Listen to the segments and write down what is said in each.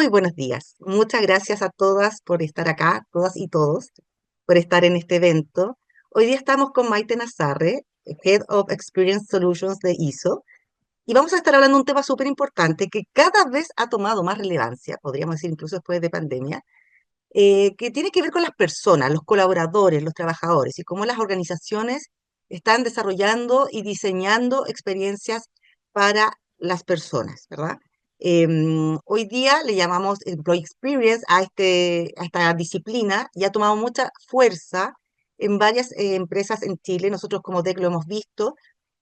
Muy buenos días. Muchas gracias a todas por estar acá, todas y todos, por estar en este evento. Hoy día estamos con Maite Nazarre, Head of Experience Solutions de ISO, y vamos a estar hablando de un tema súper importante que cada vez ha tomado más relevancia, podríamos decir incluso después de pandemia, que tiene que ver con las personas, los colaboradores, los trabajadores, y cómo las organizaciones están desarrollando y diseñando experiencias para las personas, ¿verdad? Hoy día le llamamos Employee Experience a esta disciplina y ha tomado mucha fuerza en varias empresas en Chile. Nosotros como DEC lo hemos visto.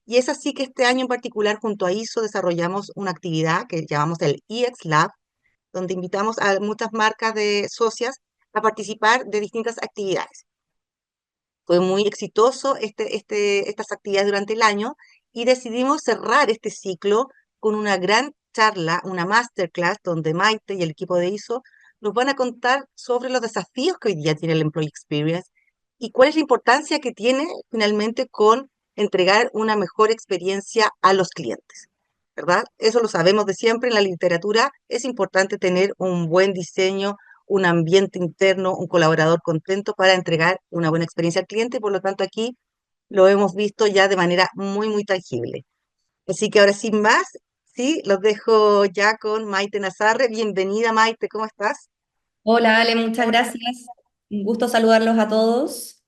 Y es así que este año en particular, junto a ISO, desarrollamos una actividad que llamamos el EX Lab, donde invitamos a muchas marcas de socias a participar de distintas actividades. Fue muy exitoso estas actividades durante el año y decidimos cerrar este ciclo con una gran charla, una masterclass, donde Maite y el equipo de ISO nos van a contar sobre los desafíos que hoy día tiene el Employee Experience y cuál es la importancia que tiene finalmente con entregar una mejor experiencia a los clientes, ¿verdad? Eso lo sabemos de siempre en la literatura. Es importante tener un buen diseño, un ambiente interno, un colaborador contento para entregar una buena experiencia al cliente. Por lo tanto, aquí lo hemos visto ya de manera muy, muy tangible. Así que ahora sin más, sí, los dejo ya con Maite Nazarre. Bienvenida, Maite, ¿cómo estás? Hola Ale, muchas gracias. Un gusto saludarlos a todos.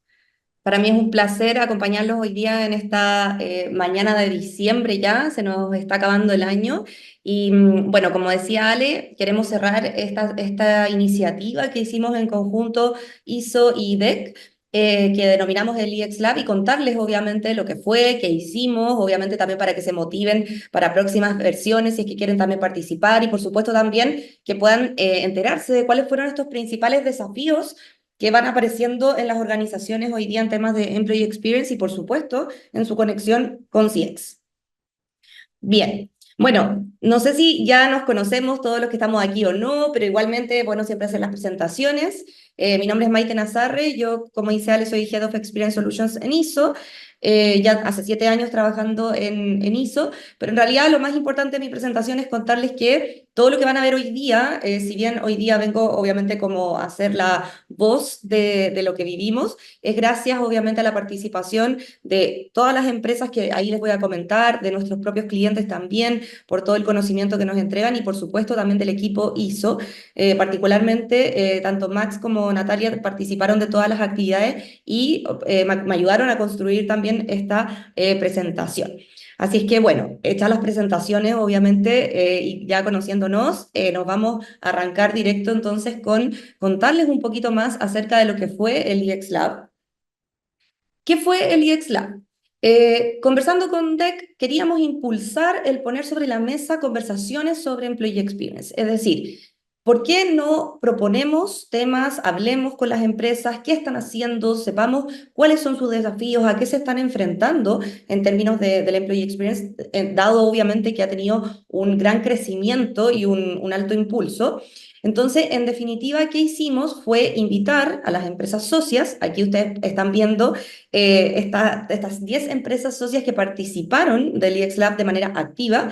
Para mí es un placer acompañarlos hoy día en esta mañana de diciembre ya, se nos está acabando el año. Y bueno, como decía Ale, queremos cerrar esta iniciativa que hicimos en conjunto ISO y DEC, que denominamos el EX Lab, y contarles obviamente lo que fue, qué hicimos, obviamente también para que se motiven para próximas versiones si es que quieren también participar, y por supuesto también que puedan enterarse de cuáles fueron estos principales desafíos que van apareciendo en las organizaciones hoy día en temas de Employee Experience y, por supuesto, en su conexión con CX. Bien, bueno, no sé si ya nos conocemos todos los que estamos aquí o no, pero igualmente, bueno, siempre hacer las presentaciones. Mi nombre es Maite Nazarre, yo, como dice Ale, soy Head of Experience Solutions en ISO. Ya hace 7 años trabajando en ISO, pero en realidad lo más importante de mi presentación es contarles que todo lo que van a ver hoy día, si bien hoy día vengo obviamente como a ser la voz de lo que vivimos, es gracias obviamente a la participación de todas las empresas que ahí les voy a comentar, de nuestros propios clientes también, por todo el conocimiento que nos entregan y por supuesto también del equipo ISO. Particularmente, tanto Max como Natalia participaron de todas las actividades y me ayudaron a construir también esta presentación. Así es que bueno, hechas las presentaciones obviamente y ya conociéndonos, nos vamos a arrancar directo entonces con contarles un poquito más acerca de lo que fue el EX Lab. ¿Qué fue el EX Lab? Conversando con DEC, queríamos impulsar el poner sobre la mesa conversaciones sobre Employee Experience. Es decir, ¿por qué no proponemos temas, hablemos con las empresas, qué están haciendo, sepamos cuáles son sus desafíos, a qué se están enfrentando en términos del Employee Experience, dado obviamente que ha tenido un gran crecimiento y un alto impulso? Entonces, en definitiva, ¿qué hicimos? Fue invitar a las empresas socias, aquí ustedes están viendo estas 10 empresas socias que participaron del EX Lab de manera activa.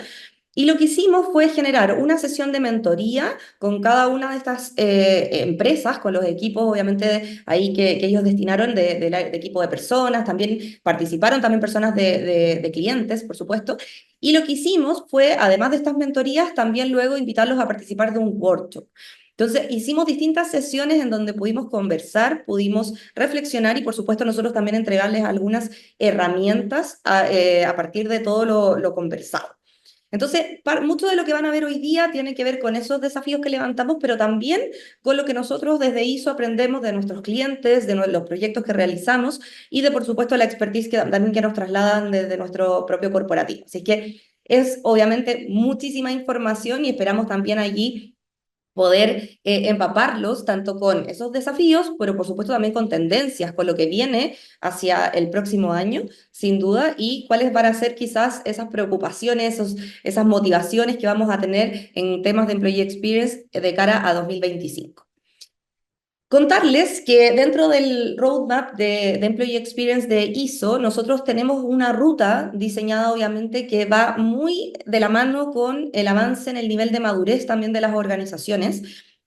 Y lo que hicimos fue generar una sesión de mentoría con cada una de estas empresas, con los equipos, obviamente, ahí que ellos destinaron de equipo de personas, también participaron también personas de clientes, por supuesto. Y lo que hicimos fue, además de estas mentorías, también luego invitarlos a participar de un workshop. Entonces, hicimos distintas sesiones en donde pudimos conversar, pudimos reflexionar y, por supuesto, nosotros también entregarles algunas herramientas a partir de todo lo conversado. Entonces, mucho de lo que van a ver hoy día tiene que ver con esos desafíos que levantamos, pero también con lo que nosotros desde ISO aprendemos de nuestros clientes, de los proyectos que realizamos y de, por supuesto, la expertise que también que nos trasladan desde nuestro propio corporativo. Así que es obviamente muchísima información y esperamos también allí poder empaparlos tanto con esos desafíos, pero por supuesto también con tendencias, con lo que viene hacia el próximo año, sin duda, y cuáles van a ser quizás esas preocupaciones, esas motivaciones que vamos a tener en temas de Employee Experience de cara a 2025. Contarles que dentro del roadmap de Employee Experience de ISO, nosotros tenemos una ruta diseñada obviamente que va muy de la mano con el avance en el nivel de madurez también de las organizaciones,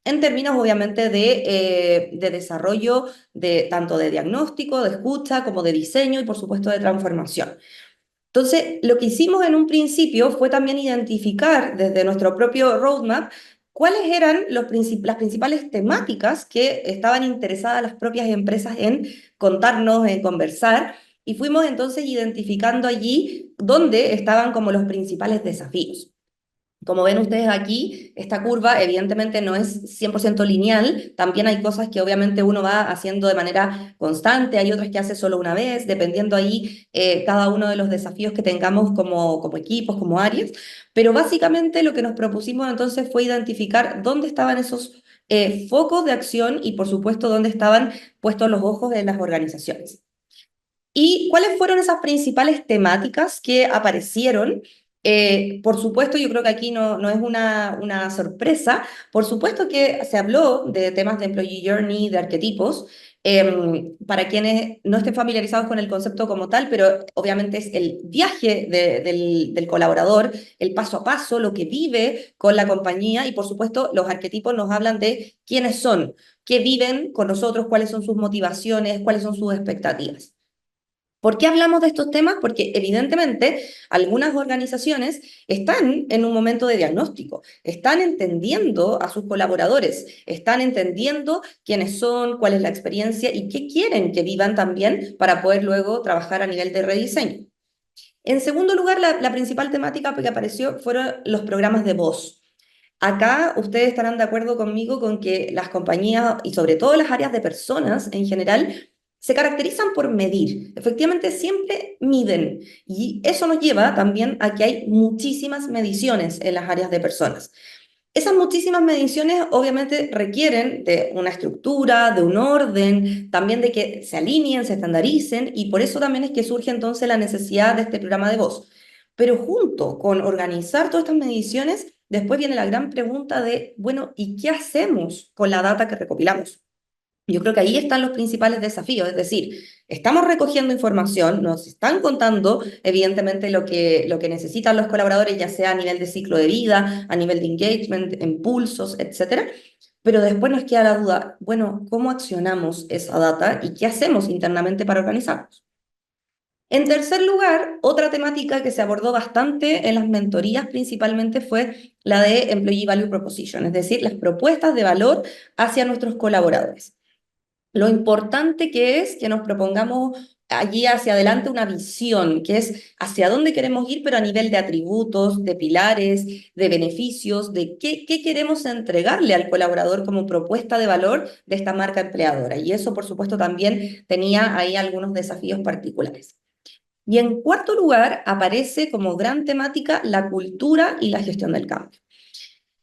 en términos obviamente de desarrollo de tanto de diagnóstico, de escucha, como de diseño y por supuesto de transformación. Entonces, lo que hicimos en un principio fue también identificar desde nuestro propio roadmap cuáles eran las principales temáticas que estaban interesadas las propias empresas en contarnos, en conversar, y fuimos entonces identificando allí dónde estaban como los principales desafíos. Como ven ustedes aquí, esta curva evidentemente no es 100% lineal, también hay cosas que obviamente uno va haciendo de manera constante, hay otras que hace solo una vez, dependiendo ahí cada uno de los desafíos que tengamos como equipos, como áreas, pero básicamente lo que nos propusimos entonces fue identificar dónde estaban esos focos de acción y por supuesto dónde estaban puestos los ojos de las organizaciones. ¿Y cuáles fueron esas principales temáticas que aparecieron? Por supuesto, yo creo que aquí no es una sorpresa. Por supuesto que se habló de temas de Employee Journey, de arquetipos. Para quienes no estén familiarizados con el concepto como tal, pero obviamente es el viaje del colaborador, el paso a paso, lo que vive con la compañía y por supuesto los arquetipos nos hablan de quiénes son, qué viven con nosotros, cuáles son sus motivaciones, cuáles son sus expectativas. ¿Por qué hablamos de estos temas? Porque evidentemente algunas organizaciones están en un momento de diagnóstico, están entendiendo a sus colaboradores, están entendiendo quiénes son, cuál es la experiencia y qué quieren que vivan también para poder luego trabajar a nivel de rediseño. En segundo lugar, la principal temática que apareció fueron los programas de voz. Acá ustedes estarán de acuerdo conmigo con que las compañías y sobre todo las áreas de personas en general se caracterizan por medir. Efectivamente, siempre miden y eso nos lleva también a que hay muchísimas mediciones en las áreas de personas. Esas muchísimas mediciones obviamente requieren de una estructura, de un orden, también de que se alineen, se estandaricen y por eso también es que surge entonces la necesidad de este programa de voz. Pero junto con organizar todas estas mediciones, después viene la gran pregunta de, bueno, ¿y qué hacemos con la data que recopilamos? Yo creo que ahí están los principales desafíos, es decir, estamos recogiendo información, nos están contando evidentemente lo que necesitan los colaboradores, ya sea a nivel de ciclo de vida, a nivel de engagement, impulsos, etcétera, pero después nos queda la duda, bueno, ¿cómo accionamos esa data y qué hacemos internamente para organizarnos? En tercer lugar, otra temática que se abordó bastante en las mentorías principalmente fue la de Employee Value Proposition, es decir, las propuestas de valor hacia nuestros colaboradores. Lo importante que es que nos propongamos allí hacia adelante una visión, que es hacia dónde queremos ir, pero a nivel de atributos, de pilares, de beneficios, de qué queremos entregarle al colaborador como propuesta de valor de esta marca empleadora. Y eso, por supuesto, también tenía ahí algunos desafíos particulares. Y en cuarto lugar, aparece como gran temática la cultura y la gestión del cambio.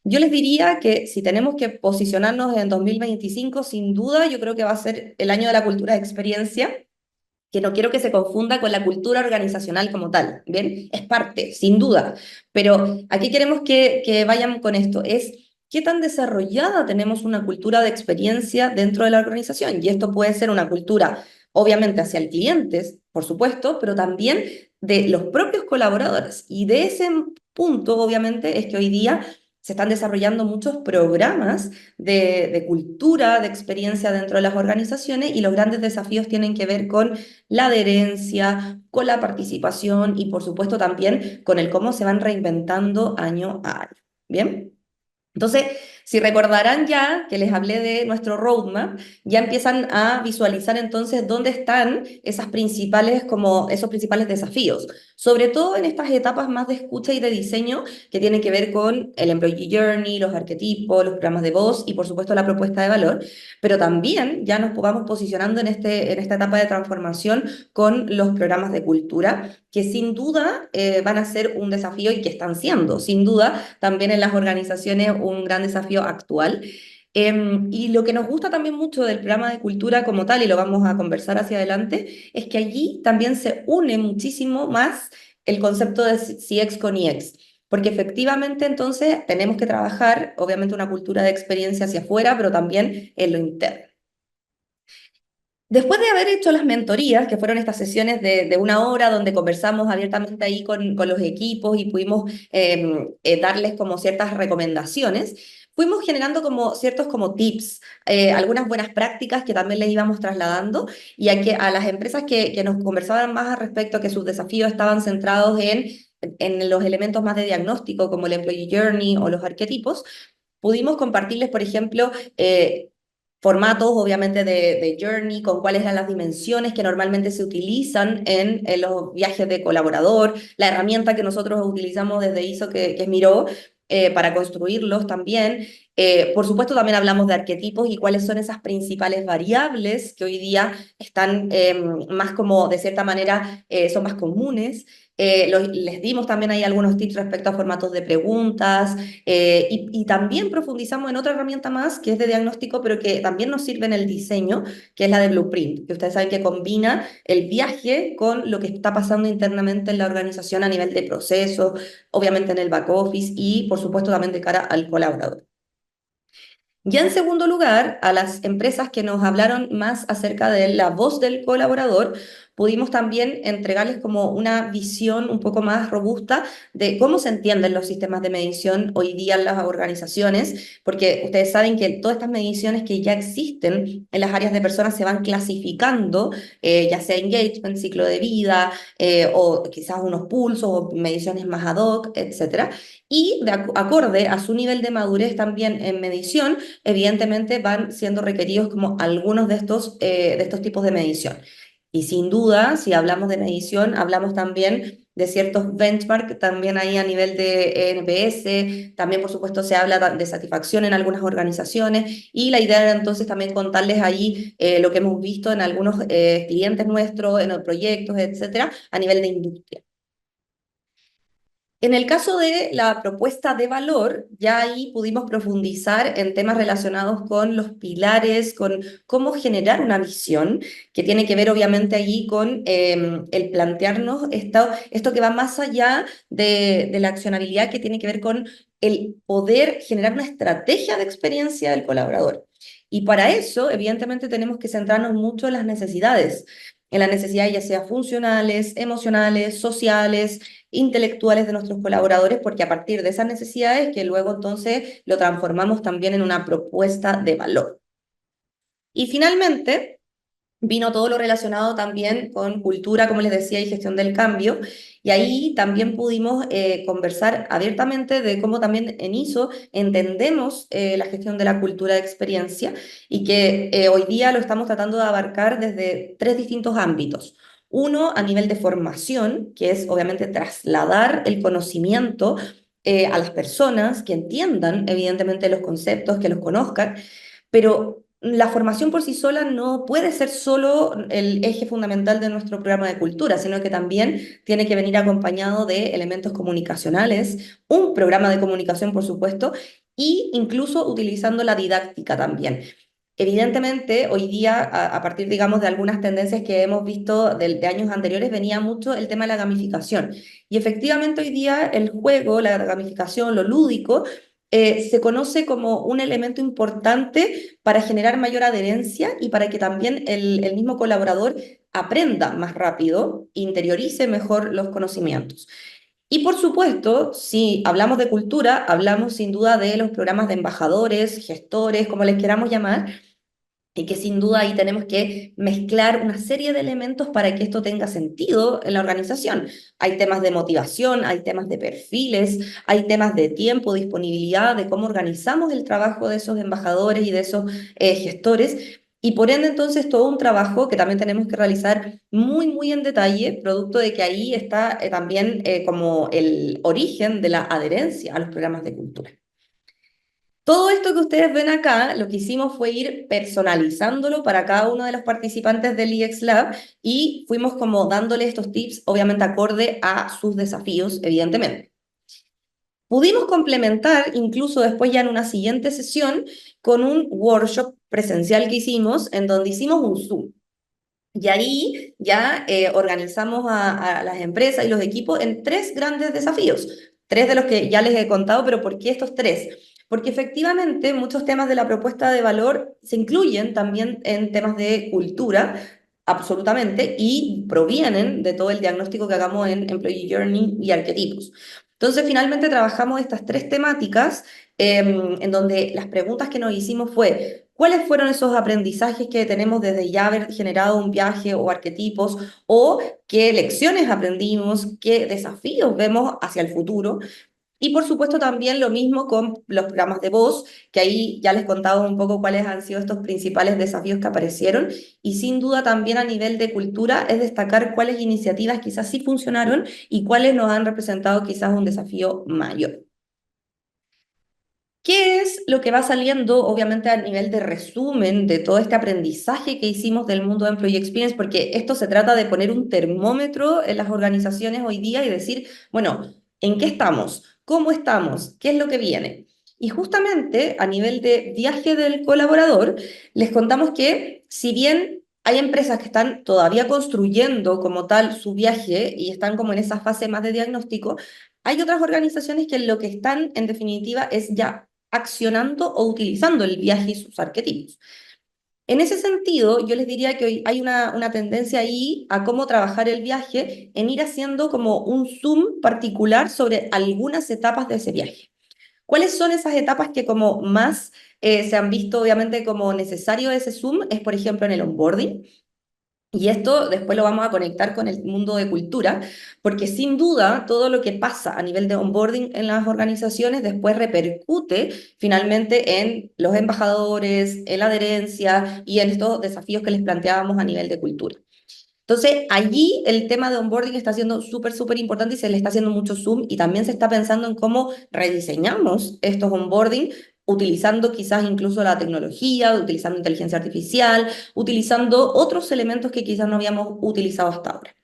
Yo les diría que si tenemos que posicionarnos en 2025, sin duda, yo creo que va a ser el año de la cultura de experiencia, que no quiero que se confunda con la cultura organizacional como tal, ¿bien? Es parte, sin duda, pero aquí queremos que vayan con esto, es qué tan desarrollada tenemos una cultura de experiencia dentro de la organización, y esto puede ser una cultura, obviamente, hacia el cliente, por supuesto, pero también de los propios colaboradores, y de ese punto, obviamente, es que hoy día se están desarrollando muchos programas de cultura, de experiencia dentro de las organizaciones y los grandes desafíos tienen que ver con la adherencia, con la participación y por supuesto también con el cómo se van reinventando año a año. ¿Bien? Entonces, si recordarán ya que les hablé de nuestro roadmap, ya empiezan a visualizar entonces dónde están esas principales, como esos principales desafíos, sobre todo en estas etapas más de escucha y de diseño que tienen que ver con el employee journey, los arquetipos, los programas de voz y por supuesto la propuesta de valor, pero también ya nos vamos posicionando en esta etapa de transformación con los programas de cultura, que sin duda van a ser un desafío y que están siendo, sin duda, también en las organizaciones un gran desafío actual. Y lo que nos gusta también mucho del programa de cultura como tal, y lo vamos a conversar hacia adelante, es que allí también se une muchísimo más el concepto de CX con EX. Porque efectivamente entonces tenemos que trabajar, obviamente, una cultura de experiencia hacia afuera, pero también en lo interno. Después de haber hecho las mentorías, que fueron estas sesiones de una hora donde conversamos abiertamente ahí con los equipos y pudimos darles como ciertas recomendaciones, fuimos generando como ciertos como tips, algunas buenas prácticas que también les íbamos trasladando y a las empresas que nos conversaban más al respecto, que sus desafíos estaban centrados en los elementos más de diagnóstico, como el employee journey o los arquetipos, pudimos compartirles, por ejemplo, formatos, obviamente, de Journey, con cuáles eran las dimensiones que normalmente se utilizan en los viajes de colaborador, la herramienta que nosotros utilizamos desde ISO, que es Miro, para construirlos también. Por supuesto, también hablamos de arquetipos y cuáles son esas principales variables que hoy día están más como, de cierta manera, son más comunes. Les dimos también ahí algunos tips respecto a formatos de preguntas, y también profundizamos en otra herramienta más que es de diagnóstico, pero que también nos sirve en el diseño, que es la de Blueprint, que ustedes saben que combina el viaje con lo que está pasando internamente en la organización a nivel de procesos, obviamente en el back office y por supuesto también de cara al colaborador. Ya en segundo lugar, a las empresas que nos hablaron más acerca de la voz del colaborador, pudimos también entregarles como una visión un poco más robusta de cómo se entienden los sistemas de medición hoy día en las organizaciones, porque ustedes saben que todas estas mediciones que ya existen en las áreas de personas se van clasificando, ya sea engagement, ciclo de vida, o quizás unos pulsos o mediciones más ad hoc, etcétera. Y acorde a su nivel de madurez también en medición, evidentemente van siendo requeridos como algunos de estos tipos de medición. Y sin duda, si hablamos de medición, hablamos también de ciertos benchmarks, también ahí a nivel de NPS, también por supuesto se habla de satisfacción en algunas organizaciones y la idea era entonces también contarles ahí lo que hemos visto en algunos clientes nuestros, en los proyectos, etcétera, a nivel de industria. En el caso de la propuesta de valor, ya ahí pudimos profundizar en temas relacionados con los pilares, con cómo generar una visión, que tiene que ver obviamente allí con el plantearnos esto que va más allá de la accionabilidad, que tiene que ver con el poder generar una estrategia de experiencia del colaborador. Y para eso, evidentemente, tenemos que centrarnos mucho en las necesidades ya sea funcionales, emocionales, sociales, intelectuales de nuestros colaboradores, porque a partir de esas necesidades que luego entonces lo transformamos también en una propuesta de valor. Y finalmente, vino todo lo relacionado también con cultura, como les decía, y gestión del cambio. Y ahí también pudimos conversar abiertamente de cómo también en ISO entendemos la gestión de la cultura de experiencia y que hoy día lo estamos tratando de abarcar desde tres distintos ámbitos. Uno, a nivel de formación, que es obviamente trasladar el conocimiento a las personas, que entiendan evidentemente los conceptos, que los conozcan, pero la formación por sí sola no puede ser solo el eje fundamental de nuestro programa de cultura, sino que también tiene que venir acompañado de elementos comunicacionales, un programa de comunicación, por supuesto, e incluso utilizando la didáctica también. Evidentemente, hoy día, a partir, digamos, de algunas tendencias que hemos visto de años anteriores, venía mucho el tema de la gamificación. Y efectivamente, hoy día el juego, la gamificación, lo lúdico, se conoce como un elemento importante para generar mayor adherencia y para que también el mismo colaborador aprenda más rápido, interiorice mejor los conocimientos. Y por supuesto, si hablamos de cultura, hablamos sin duda de los programas de embajadores, gestores, como les queramos llamar, y que sin duda ahí tenemos que mezclar una serie de elementos para que esto tenga sentido en la organización. Hay temas de motivación, hay temas de perfiles, hay temas de tiempo, disponibilidad, de cómo organizamos el trabajo de esos embajadores y de esos gestores. Y por ende, entonces, todo un trabajo que también tenemos que realizar muy, muy en detalle, producto de que ahí está también como el origen de la adherencia a los programas de cultura. Todo esto que ustedes ven acá, lo que hicimos fue ir personalizándolo para cada uno de los participantes del EX Lab y fuimos como dándole estos tips, obviamente acorde a sus desafíos, evidentemente. Pudimos complementar, incluso después ya en una siguiente sesión, con un workshop presencial que hicimos, en donde hicimos un Zoom. Y ahí ya organizamos a las empresas y los equipos en tres grandes desafíos. Tres de los que ya les he contado, pero ¿por qué estos tres? porque efectivamente muchos temas de la propuesta de valor se incluyen también en temas de cultura, absolutamente, y provienen de todo el diagnóstico que hagamos en Employee Journey y arquetipos. Entonces, finalmente trabajamos estas tres temáticas en donde las preguntas que nos hicimos fue, ¿cuáles fueron esos aprendizajes que tenemos desde ya haber generado un viaje o arquetipos? ¿O qué lecciones aprendimos? ¿Qué desafíos vemos hacia el futuro? Y por supuesto también lo mismo con los programas de voz, que ahí ya les contaba un poco cuáles han sido estos principales desafíos que aparecieron. Y sin duda también a nivel de cultura es destacar cuáles iniciativas quizás sí funcionaron y cuáles nos han representado quizás un desafío mayor. ¿Qué es lo que va saliendo, obviamente, a nivel de resumen de todo este aprendizaje que hicimos del mundo de Employee Experience? Porque esto se trata de poner un termómetro en las organizaciones hoy día y decir, bueno, ¿en qué estamos? ¿Cómo estamos? ¿Qué es lo que viene? Y justamente a nivel de viaje del colaborador, les contamos que si bien hay empresas que están todavía construyendo como tal su viaje y están como en esa fase más de diagnóstico, hay otras organizaciones que lo que están en definitiva es ya accionando o utilizando el viaje y sus arquetipos. En ese sentido, yo les diría que hoy hay una tendencia ahí a cómo trabajar el viaje, en ir haciendo como un zoom particular sobre algunas etapas de ese viaje. ¿Cuáles son esas etapas que como más se han visto obviamente como necesario ese zoom? Es por ejemplo en el onboarding, y esto después lo vamos a conectar con el mundo de cultura, porque sin duda todo lo que pasa a nivel de onboarding en las organizaciones después repercute finalmente en los embajadores, en la adherencia y en estos desafíos que les planteábamos a nivel de cultura. Entonces, allí el tema de onboarding está siendo súper, súper importante y se le está haciendo mucho zoom y también se está pensando en cómo rediseñamos estos onboarding utilizando quizás incluso la tecnología, utilizando inteligencia artificial, utilizando otros elementos que quizás no habíamos utilizado hasta ahora.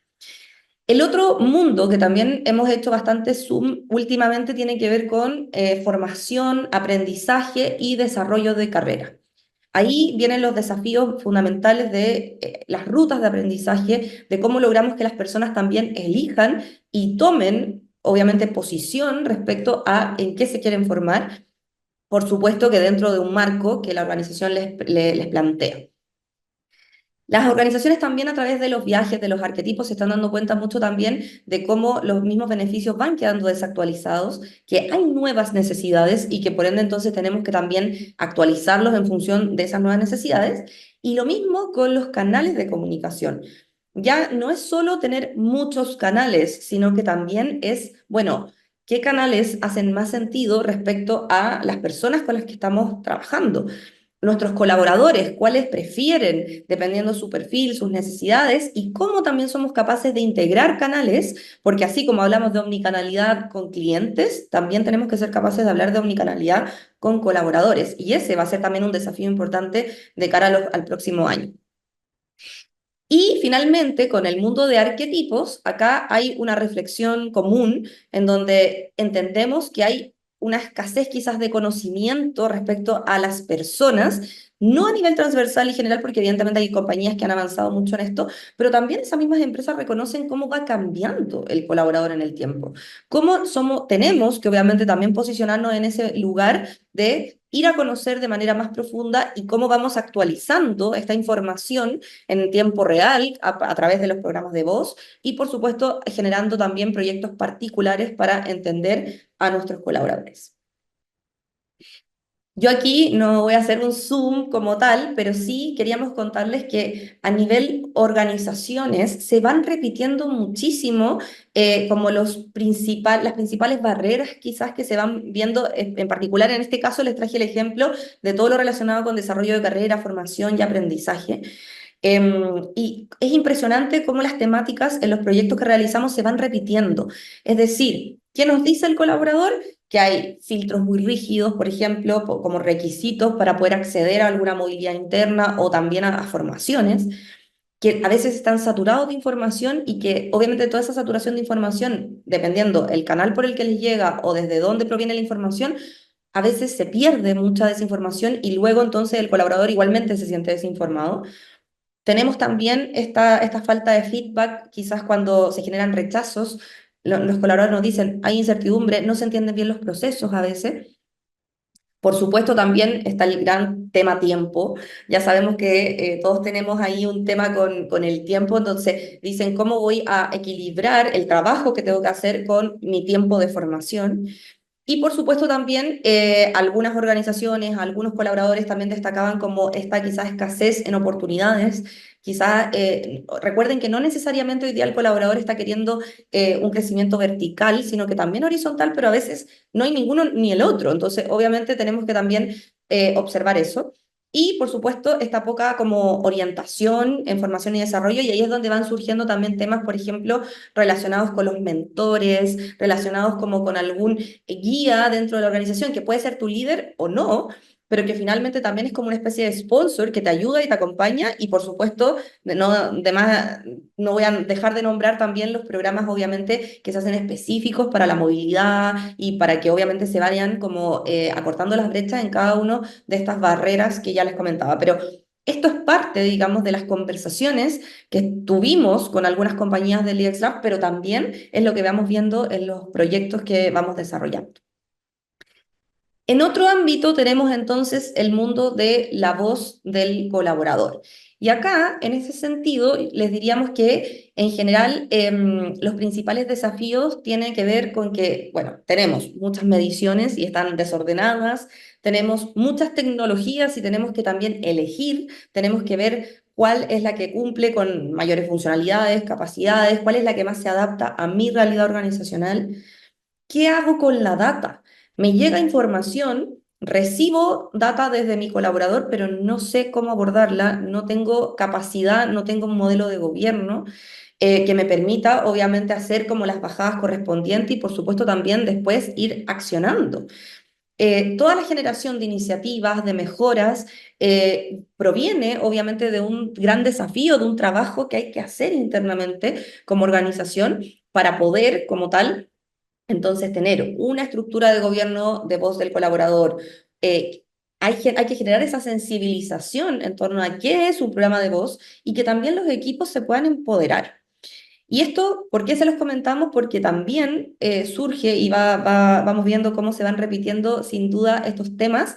El otro mundo que también hemos hecho bastante zoom últimamente tiene que ver con formación, aprendizaje y desarrollo de carrera. Ahí vienen los desafíos fundamentales de las rutas de aprendizaje, de cómo logramos que las personas también elijan y tomen, obviamente, posición respecto a en qué se quieren formar, por supuesto que dentro de un marco que la organización les plantea. Las organizaciones también a través de los viajes, de los arquetipos, se están dando cuenta mucho también de cómo los mismos beneficios van quedando desactualizados, que hay nuevas necesidades y que por ende entonces tenemos que también actualizarlos en función de esas nuevas necesidades. Y lo mismo con los canales de comunicación. Ya no es solo tener muchos canales, sino que también es, bueno, ¿qué canales hacen más sentido respecto a las personas con las que estamos trabajando? Nuestros colaboradores, cuáles prefieren, dependiendo su perfil, sus necesidades, y cómo también somos capaces de integrar canales, porque así como hablamos de omnicanalidad con clientes, también tenemos que ser capaces de hablar de omnicanalidad con colaboradores, y ese va a ser también un desafío importante de cara al próximo año. Y finalmente, con el mundo de arquetipos, acá hay una reflexión común en donde entendemos que hay una escasez quizás de conocimiento respecto a las personas, no a nivel transversal y general, porque evidentemente hay compañías que han avanzado mucho en esto, pero también esas mismas empresas reconocen cómo va cambiando el colaborador en el tiempo. Cómo somos, tenemos que obviamente también posicionarnos en ese lugar de ir a conocer de manera más profunda y cómo vamos actualizando esta información en tiempo real a través de los programas de voz y, por supuesto, generando también proyectos particulares para entender a nuestros colaboradores. Yo aquí no voy a hacer un Zoom como tal, pero sí queríamos contarles que a nivel organizaciones se van repitiendo muchísimo como las principales barreras quizás que se van viendo, en particular en este caso les traje el ejemplo de todo lo relacionado con desarrollo de carrera, formación y aprendizaje. Y es impresionante cómo las temáticas en los proyectos que realizamos se van repitiendo. Es decir, ¿qué nos dice el colaborador? Que hay filtros muy rígidos, por ejemplo, como requisitos para poder acceder a alguna movilidad interna o también a formaciones, que a veces están saturados de información y que obviamente toda esa saturación de información, dependiendo el canal por el que les llega o desde dónde proviene la información, a veces se pierde mucha desinformación y luego entonces el colaborador igualmente se siente desinformado. Tenemos también esta falta de feedback, quizás cuando se generan rechazos, los colaboradores nos dicen, hay incertidumbre, no se entienden bien los procesos a veces. Por supuesto, también está el gran tema tiempo. Ya sabemos que todos tenemos ahí un tema con el tiempo, entonces dicen cómo voy a equilibrar el trabajo que tengo que hacer con mi tiempo de formación. Y por supuesto también algunas organizaciones, algunos colaboradores también destacaban como esta quizás escasez en oportunidades. Quizás recuerden que no necesariamente hoy día el colaborador está queriendo un crecimiento vertical, sino que también horizontal, pero a veces no hay ninguno ni el otro. Entonces, obviamente tenemos que también observar eso. Y por supuesto, esta poca como orientación en formación y desarrollo, y ahí es donde van surgiendo también temas, por ejemplo, relacionados con los mentores, relacionados como con algún guía dentro de la organización, que puede ser tu líder o no, pero que finalmente también es como una especie de sponsor que te ayuda y te acompaña, y por supuesto, no voy a dejar de nombrar también los programas, obviamente, que se hacen específicos para la movilidad y para que obviamente se vayan como acortando las brechas en cada uno de estas barreras que ya les comentaba. Pero esto es parte, digamos, de las conversaciones que tuvimos con algunas compañías del IX Lab, pero también es lo que vamos viendo en los proyectos que vamos desarrollando. En otro ámbito tenemos entonces el mundo de la voz del colaborador. Y acá, en ese sentido, les diríamos que en general los principales desafíos tienen que ver con que, bueno, tenemos muchas mediciones y están desordenadas, tenemos muchas tecnologías y tenemos que también elegir, tenemos que ver cuál es la que cumple con mayores funcionalidades, capacidades, cuál es la que más se adapta a mi realidad organizacional. ¿Qué hago con la data? Me llega información, recibo data desde mi colaborador, pero no sé cómo abordarla, no tengo capacidad, no tengo un modelo de gobierno que me permita, obviamente, hacer como las bajadas correspondientes y, por supuesto, también después ir accionando. Toda la generación de iniciativas, de mejoras, proviene obviamente de un gran desafío, de un trabajo que hay que hacer internamente como organización para poder, como tal, entonces, tener una estructura de gobierno de voz del colaborador, hay que generar esa sensibilización en torno a qué es un programa de voz y que también los equipos se puedan empoderar. Y esto, ¿por qué se los comentamos? Porque también surge y vamos viendo cómo se van repitiendo sin duda estos temas,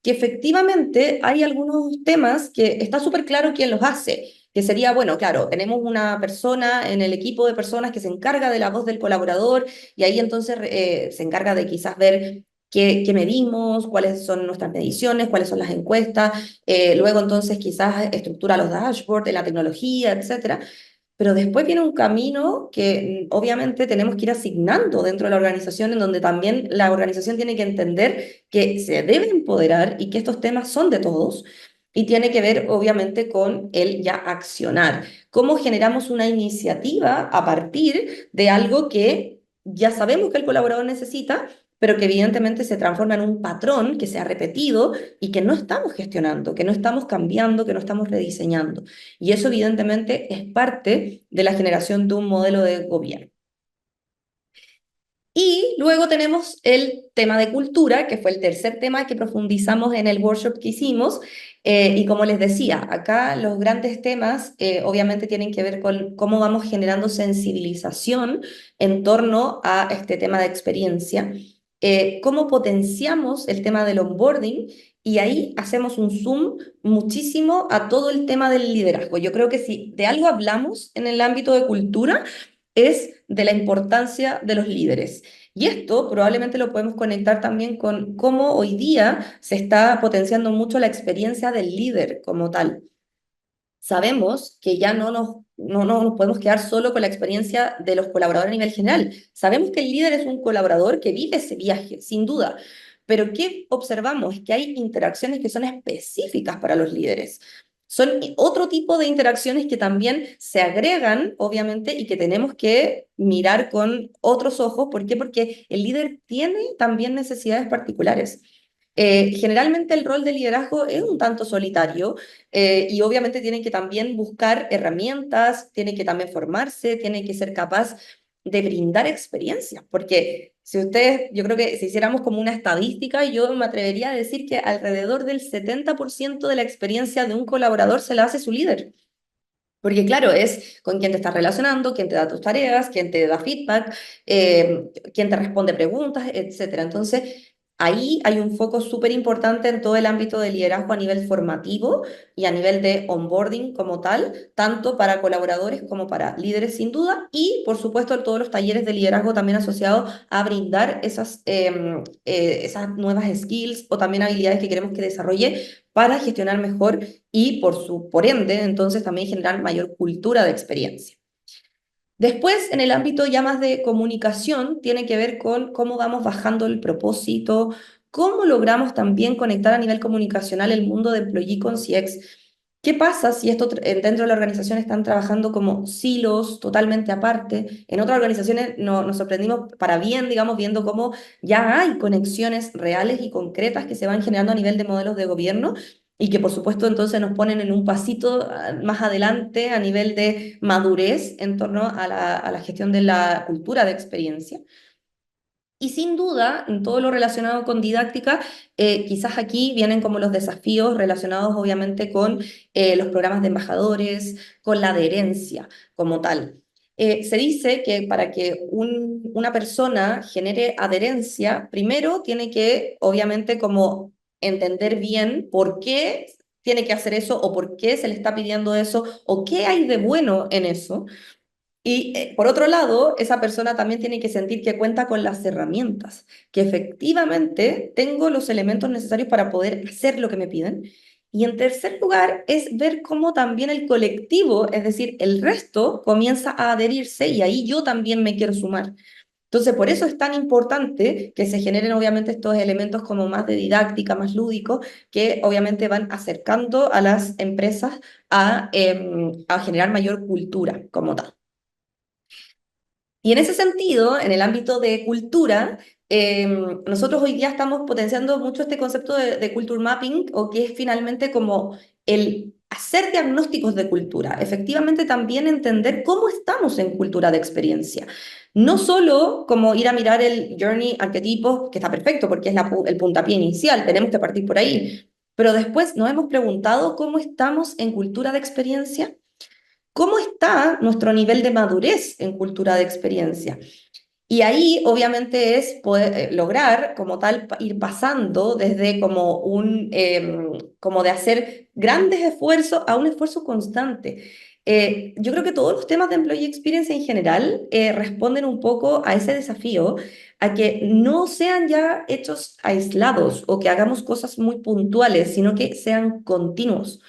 que efectivamente hay algunos temas que está súper claro quién los hace, que sería, bueno, claro, tenemos una persona en el equipo de personas que se encarga de la voz del colaborador y ahí entonces se encarga de quizás ver qué medimos, cuáles son nuestras mediciones, cuáles son las encuestas, luego entonces quizás estructura los dashboards, la tecnología, etcétera. Pero después viene un camino que obviamente tenemos que ir asignando dentro de la organización, en donde también la organización tiene que entender que se debe empoderar y que estos temas son de todos. Y tiene que ver, obviamente, con el ya accionar. ¿Cómo generamos una iniciativa a partir de algo que ya sabemos que el colaborador necesita, pero que evidentemente se transforma en un patrón que se ha repetido y que no estamos gestionando, que no estamos cambiando, que no estamos rediseñando? Y eso evidentemente es parte de la generación de un modelo de gobierno. Y luego tenemos el tema de cultura, que fue el tercer tema que profundizamos en el workshop que hicimos. Y como les decía, acá los grandes temas obviamente tienen que ver con cómo vamos generando sensibilización en torno a este tema de experiencia, cómo potenciamos el tema del onboarding y ahí hacemos un zoom muchísimo a todo el tema del liderazgo. Yo creo que si de algo hablamos en el ámbito de cultura, es de la importancia de los líderes. Y esto probablemente lo podemos conectar también con cómo hoy día se está potenciando mucho la experiencia del líder como tal. Sabemos que ya no nos podemos quedar solo con la experiencia de los colaboradores a nivel general. Sabemos que el líder es un colaborador que vive ese viaje, sin duda. Pero ¿qué observamos? Que hay interacciones que son específicas para los líderes. Son otro tipo de interacciones que también se agregan, obviamente, y que tenemos que mirar con otros ojos. ¿Por qué? Porque el líder tiene también necesidades particulares. Generalmente el rol de liderazgo es un tanto solitario y obviamente tienen que también buscar herramientas, tienen que también formarse, tienen que ser capaz de brindar experiencias, porque si ustedes, yo creo que si hiciéramos como una estadística, yo me atrevería a decir que alrededor del 70% de la experiencia de un colaborador se la hace su líder. Porque claro, es con quién te estás relacionando, quién te da tus tareas, quién te da feedback, quién te responde preguntas, etcétera. Entonces, Ahí hay un foco súper importante en todo el ámbito de liderazgo a nivel formativo y a nivel de onboarding como tal, tanto para colaboradores como para líderes sin duda, y por supuesto todos los talleres de liderazgo también asociados a brindar esas nuevas skills o también habilidades que queremos que desarrolle para gestionar mejor y por ende entonces también generar mayor cultura de experiencia. Después, en el ámbito ya más de comunicación, tiene que ver con cómo vamos bajando el propósito, cómo logramos también conectar a nivel comunicacional el mundo de Employee con CX. ¿Qué pasa si dentro de la organización están trabajando como silos totalmente aparte? En otras organizaciones nos sorprendimos para bien, digamos, viendo cómo ya hay conexiones reales y concretas que se van generando a nivel de modelos de gobierno y que por supuesto entonces nos ponen en un pasito más adelante a nivel de madurez en torno a la gestión de la cultura de experiencia. Y sin duda, en todo lo relacionado con didáctica, quizás aquí vienen como los desafíos relacionados obviamente con los programas de embajadores, con la adherencia como tal. Se dice que para que una persona genere adherencia, primero tiene que obviamente como entender bien por qué tiene que hacer eso o por qué se le está pidiendo eso o qué hay de bueno en eso. Y por otro lado, esa persona también tiene que sentir que cuenta con las herramientas, que efectivamente tengo los elementos necesarios para poder hacer lo que me piden. Y en tercer lugar, es ver cómo también el colectivo, es decir, el resto, comienza a adherirse y ahí yo también me quiero sumar. Entonces, por eso es tan importante que se generen obviamente estos elementos como más de didáctica, más lúdicos, que obviamente van acercando a las empresas a generar mayor cultura como tal. Y en ese sentido, en el ámbito de cultura, nosotros hoy día estamos potenciando mucho este concepto de culture mapping, o que es finalmente como el hacer diagnósticos de cultura, efectivamente también entender cómo estamos en cultura de experiencia. No solo como ir a mirar el journey arquetipo, que está perfecto porque es el puntapié inicial, tenemos que partir por ahí, pero después nos hemos preguntado cómo estamos en cultura de experiencia. ¿Cómo está nuestro nivel de madurez en cultura de experiencia? Y ahí obviamente es poder lograr como tal ir pasando desde como de hacer grandes esfuerzos a un esfuerzo constante. Yo creo que todos los temas de Employee Experience en general responden un poco a ese desafío, a que no sean ya hechos aislados o que hagamos cosas muy puntuales, sino que sean continuos,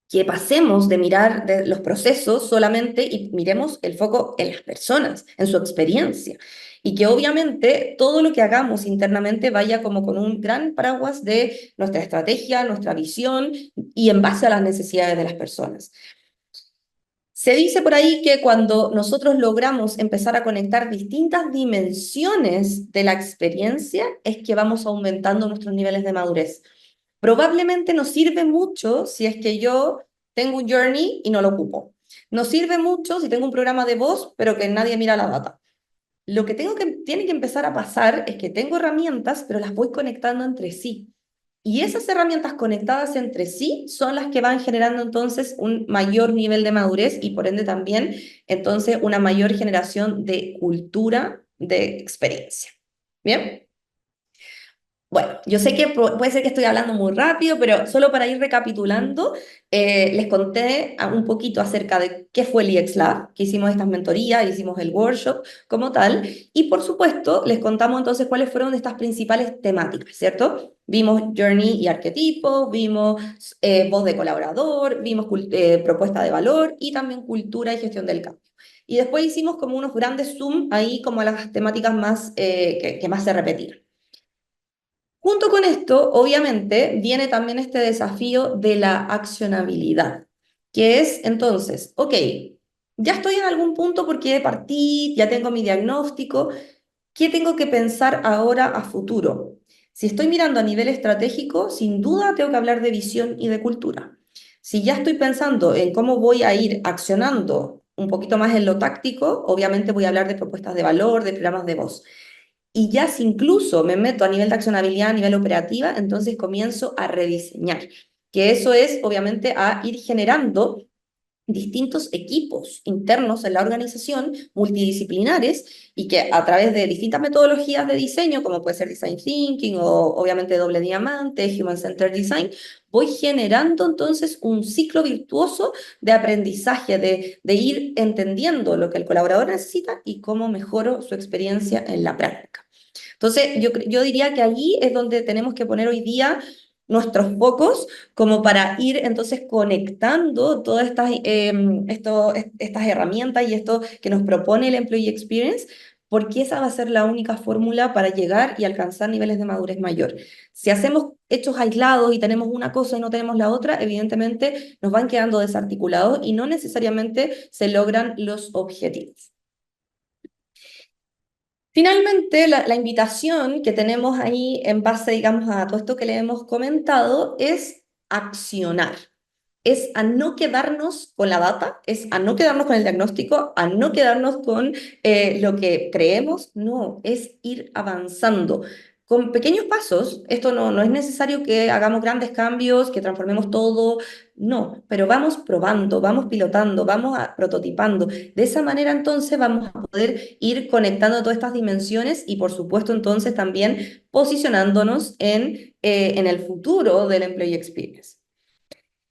que pasemos de mirar de los procesos solamente y miremos el foco en las personas, en su experiencia. Y que obviamente todo lo que hagamos internamente vaya como con un gran paraguas de nuestra estrategia, nuestra visión y en base a las necesidades de las personas. Se dice por ahí que cuando nosotros logramos empezar a conectar distintas dimensiones de la experiencia, es que vamos aumentando nuestros niveles de madurez. Probablemente nos sirve mucho si es que yo tengo un journey y no lo ocupo. Nos sirve mucho si tengo un programa de voz, pero que nadie mira la data. Lo que tiene que empezar a pasar es que tengo herramientas, pero las voy conectando entre sí. Y esas herramientas conectadas entre sí son las que van generando entonces un mayor nivel de madurez y por ende también entonces una mayor generación de cultura de experiencia. ¿Bien? Bueno, yo sé que puede ser que estoy hablando muy rápido, pero solo para ir recapitulando, les conté un poquito acerca de qué fue el EX Lab, que hicimos estas mentorías, hicimos el workshop como tal, y por supuesto les contamos entonces cuáles fueron estas principales temáticas, ¿cierto? Vimos journey y arquetipo, vimos voz de colaborador, vimos propuesta de valor y también cultura y gestión del cambio. Y después hicimos como unos grandes zoom ahí como a las temáticas más, que más se repetían. Junto con esto, obviamente, viene también este desafío de la accionabilidad, que es entonces, ok, ya estoy en algún punto porque partí, ya tengo mi diagnóstico, ¿qué tengo que pensar ahora a futuro? Si estoy mirando a nivel estratégico, sin duda tengo que hablar de visión y de cultura. Si ya estoy pensando en cómo voy a ir accionando un poquito más en lo táctico, obviamente voy a hablar de propuestas de valor, de programas de voz. Y ya si incluso me meto a nivel de accionabilidad, a nivel operativa, entonces comienzo a rediseñar, que eso es obviamente a ir generando distintos equipos internos en la organización, multidisciplinares, y que a través de distintas metodologías de diseño, como puede ser Design Thinking o obviamente Doble Diamante, Human Centered Design, voy generando entonces un ciclo virtuoso de aprendizaje, de ir entendiendo lo que el colaborador necesita y cómo mejoro su experiencia en la práctica. Entonces, yo diría que allí es donde tenemos que poner hoy día nuestros focos como para ir entonces conectando todas estas herramientas y esto que nos propone el Employee Experience, porque esa va a ser la única fórmula para llegar y alcanzar niveles de madurez mayor. Si hacemos hechos aislados y tenemos una cosa y no tenemos la otra, evidentemente nos van quedando desarticulados y no necesariamente se logran los objetivos. Finalmente, la invitación que tenemos ahí en base, digamos, a todo esto que le hemos comentado es accionar, es a no quedarnos con la data, es a no quedarnos con el diagnóstico, a no quedarnos con lo que creemos, no, es ir avanzando. Con pequeños pasos, esto no es necesario que hagamos grandes cambios, que transformemos todo, no, pero vamos probando, vamos pilotando, vamos prototipando. De esa manera entonces vamos a poder ir conectando todas estas dimensiones y por supuesto entonces también posicionándonos en el futuro del Employee Experience.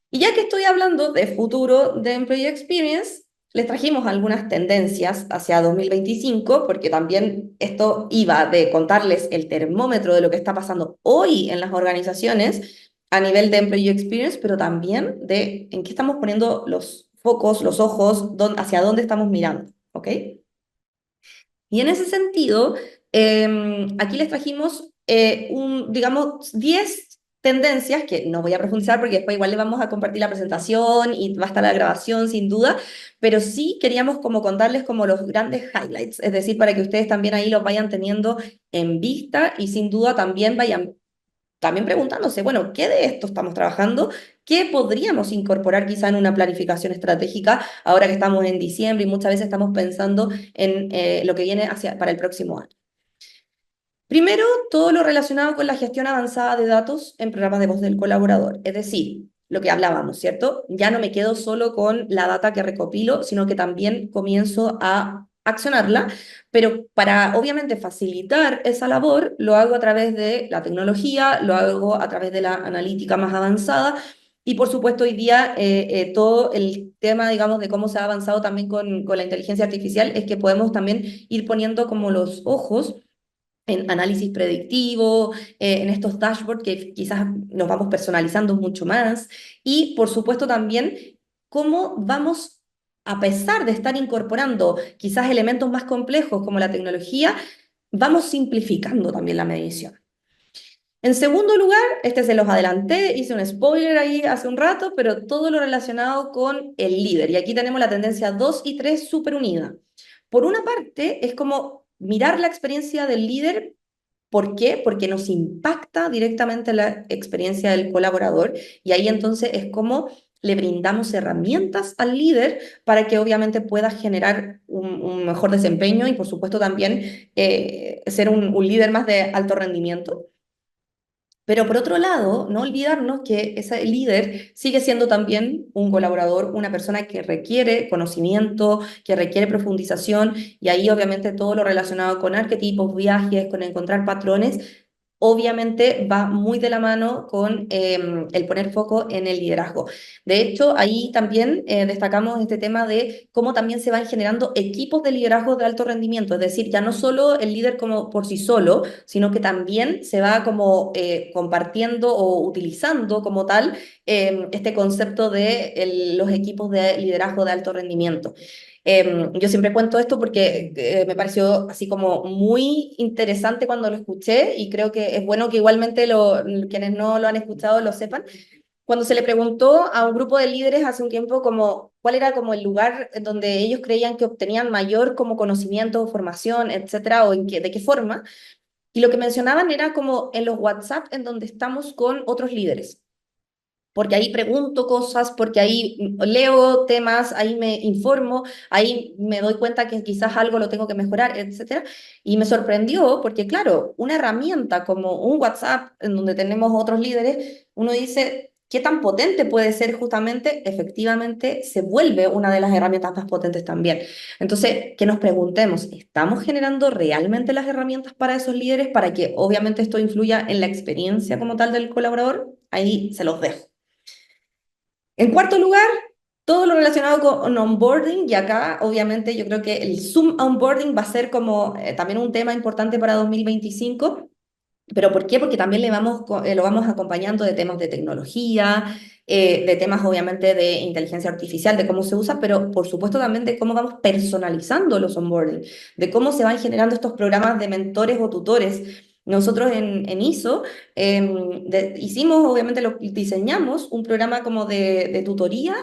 Y ya que estoy hablando de futuro de Employee Experience, les trajimos algunas tendencias hacia 2025, porque también esto iba de contarles el termómetro de lo que está pasando hoy en las organizaciones a nivel de Employee Experience, pero también de en qué estamos poniendo los focos, los ojos, hacia dónde estamos mirando, ¿ok? Y en ese sentido, aquí les trajimos, digamos, 10 tendencias que no voy a profundizar porque después igual les vamos a compartir la presentación y va a estar la grabación sin duda, pero sí queríamos como contarles como los grandes highlights, es decir, para que ustedes también ahí los vayan teniendo en vista y sin duda también vayan también preguntándose, bueno, ¿qué de esto estamos trabajando? ¿Qué podríamos incorporar quizá en una planificación estratégica ahora que estamos en diciembre y muchas veces estamos pensando en lo que viene para el próximo año? Primero, todo lo relacionado con la gestión avanzada de datos en programas de voz del colaborador, es decir, lo que hablábamos, ¿cierto? Ya no me quedo solo con la data que recopilo, sino que también comienzo a accionarla, pero para obviamente facilitar esa labor, lo hago a través de la tecnología, lo hago a través de la analítica más avanzada y por supuesto hoy día todo el tema, digamos, de cómo se ha avanzado también con la inteligencia artificial es que podemos también ir poniendo como los ojos en análisis predictivo, en estos dashboards que quizás nos vamos personalizando mucho más y por supuesto también cómo vamos, a pesar de estar incorporando quizás elementos más complejos como la tecnología, vamos simplificando también la medición. En segundo lugar, este se los adelanté, hice un spoiler ahí hace un rato, pero todo lo relacionado con el líder. Y aquí tenemos la tendencia 2 y 3 súper unida. Por una parte, es como mirar la experiencia del líder. ¿Por qué? Porque nos impacta directamente la experiencia del colaborador y ahí entonces es como le brindamos herramientas al líder para que obviamente pueda generar un mejor desempeño y por supuesto también ser un líder más de alto rendimiento. Pero por otro lado, no olvidarnos que ese líder sigue siendo también un colaborador, una persona que requiere conocimiento, que requiere profundización, y ahí obviamente todo lo relacionado con arquetipos, viajes, con encontrar patrones, obviamente va muy de la mano con el poner foco en el liderazgo. De hecho, ahí también destacamos este tema de cómo también se van generando equipos de liderazgo de alto rendimiento, es decir, ya no solo el líder como por sí solo, sino que también se va como compartiendo o utilizando como tal este concepto de los equipos de liderazgo de alto rendimiento. Yo siempre cuento esto porque me pareció así como muy interesante cuando lo escuché y creo que es bueno que igualmente quienes no lo han escuchado lo sepan. Cuando se le preguntó a un grupo de líderes hace un tiempo como cuál era como el lugar en donde ellos creían que obtenían mayor como conocimiento, formación, etcétera, o de qué forma, y lo que mencionaban era como en los WhatsApp en donde estamos con otros líderes, porque ahí pregunto cosas, porque ahí leo temas, ahí me informo, ahí me doy cuenta que quizás algo lo tengo que mejorar, etcétera. Y me sorprendió porque, claro, una herramienta como un WhatsApp en donde tenemos otros líderes, uno dice, ¿Qué tan potente puede ser justamente? Efectivamente, se vuelve una de las herramientas más potentes también. Entonces, que nos preguntemos, ¿estamos generando realmente las herramientas para esos líderes para que obviamente esto influya en la experiencia como tal del colaborador? Ahí se los dejo. En cuarto lugar, todo lo relacionado con onboarding, y acá obviamente yo creo que el Zoom onboarding va a ser como también un tema importante para 2025. ¿Pero por qué? Porque también lo vamos acompañando de temas de tecnología, de temas obviamente de inteligencia artificial, de cómo se usa, pero por supuesto también de cómo vamos personalizando los onboarding, de cómo se van generando estos programas de mentores o tutores. Nosotros en ISO hicimos, obviamente lo diseñamos, un programa como de tutoría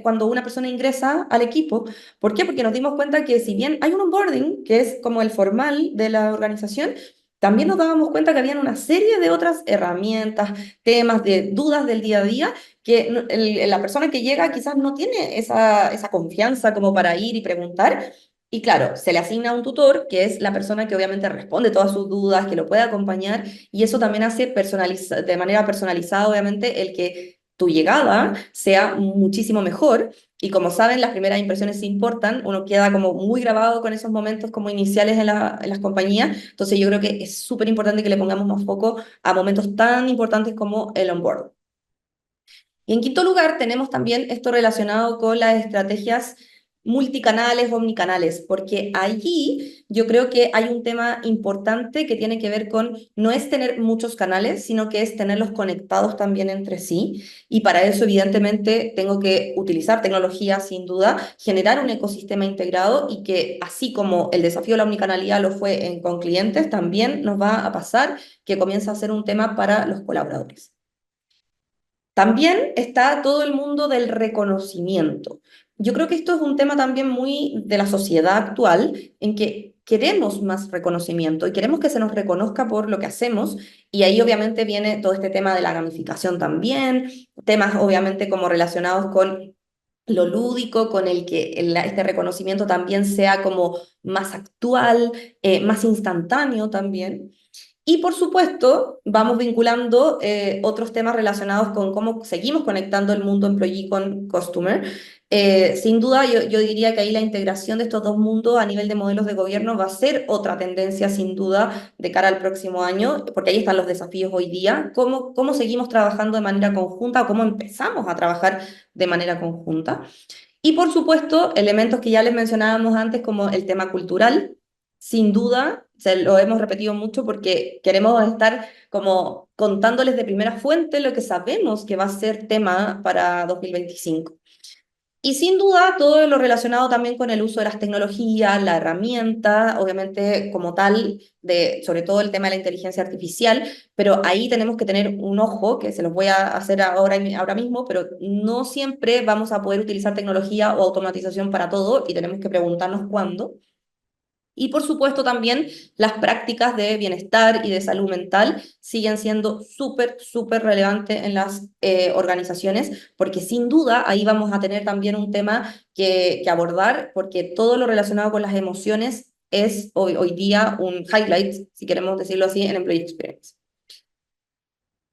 cuando una persona ingresa al equipo. ¿Por qué? Porque nos dimos cuenta que si bien hay un onboarding, que es como el formal de la organización, también nos dábamos cuenta que habían una serie de otras herramientas, temas, de dudas del día a día, que la persona que llega quizás no tiene esa confianza como para ir y preguntar. Y claro, se le asigna un tutor, que es la persona que obviamente responde todas sus dudas, que lo puede acompañar, y eso también hace de manera personalizada, obviamente, el que tu llegada sea muchísimo mejor. Y como saben, las primeras impresiones sí importan, uno queda como muy grabado con esos momentos como iniciales en las compañías, entonces yo creo que es súper importante que le pongamos más foco a momentos tan importantes como el onboard. Y en quinto lugar, tenemos también esto relacionado con las estrategias multicanales, omnicanales, porque allí yo creo que hay un tema importante que tiene que ver con, no es tener muchos canales, sino que es tenerlos conectados también entre sí. Y para eso, evidentemente, tengo que utilizar tecnología, sin duda, generar un ecosistema integrado y que, así como el desafío de la omnicanalidad lo fue con clientes, también nos va a pasar que comienza a ser un tema para los colaboradores. También está todo el mundo del reconocimiento. Yo creo que esto es un tema también muy de la sociedad actual, en que queremos más reconocimiento y queremos que se nos reconozca por lo que hacemos. Y ahí obviamente viene todo este tema de la gamificación también, temas obviamente como relacionados con lo lúdico, con el que este reconocimiento también sea como más actual, más instantáneo también. Y por supuesto, vamos vinculando otros temas relacionados con cómo seguimos conectando el mundo employee con customer. Sin duda, yo diría que ahí la integración de estos dos mundos a nivel de modelos de gobierno va a ser otra tendencia, sin duda, de cara al próximo año, porque ahí están los desafíos hoy día. ¿Cómo seguimos trabajando de manera conjunta o cómo empezamos a trabajar de manera conjunta? Y por supuesto, elementos que ya les mencionábamos antes, como el tema cultural, sin duda, se lo hemos repetido mucho porque queremos estar como contándoles de primera fuente lo que sabemos que va a ser tema para 2025. Y sin duda, todo lo relacionado también con el uso de las tecnologías, la herramienta, obviamente como tal, sobre todo el tema de la inteligencia artificial, pero ahí tenemos que tener un ojo, que se los voy a hacer ahora mismo, pero no siempre vamos a poder utilizar tecnología o automatización para todo y tenemos que preguntarnos cuándo. Y por supuesto también las prácticas de bienestar y de salud mental siguen siendo súper, súper relevantes en las organizaciones, porque sin duda ahí vamos a tener también un tema que abordar, porque todo lo relacionado con las emociones es hoy día un highlight, si queremos decirlo así, en Employee Experience.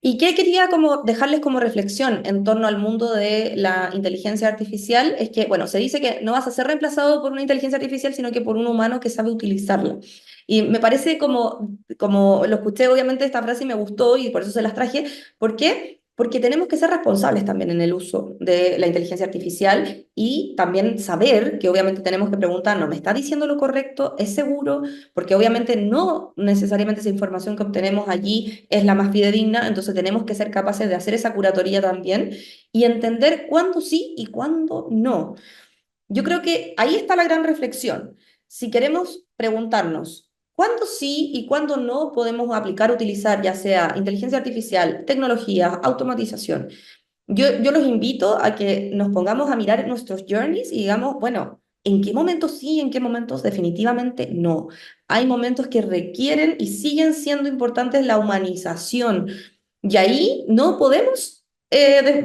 ¿Y qué quería como dejarles como reflexión en torno al mundo de la inteligencia artificial? Es que, bueno, se dice que no vas a ser reemplazado por una inteligencia artificial, sino que por un humano que sabe utilizarla. Y me parece como lo escuché, obviamente, esta frase y me gustó y por eso se las traje. ¿Por qué? Porque tenemos que ser responsables también en el uso de la inteligencia artificial y también saber que obviamente tenemos que preguntarnos, ¿me está diciendo lo correcto? ¿Es seguro? Porque obviamente no necesariamente esa información que obtenemos allí es la más fidedigna, entonces tenemos que ser capaces de hacer esa curatoría también y entender cuándo sí y cuándo no. Yo creo que ahí está la gran reflexión. Si queremos preguntarnos cuándo sí y cuándo no podemos aplicar, utilizar ya sea inteligencia artificial, tecnología, automatización, yo los invito a que nos pongamos a mirar nuestros journeys y digamos, bueno, ¿en qué momentos sí, en qué momentos definitivamente no? Hay momentos que requieren y siguen siendo importantes la humanización. Y ahí no podemos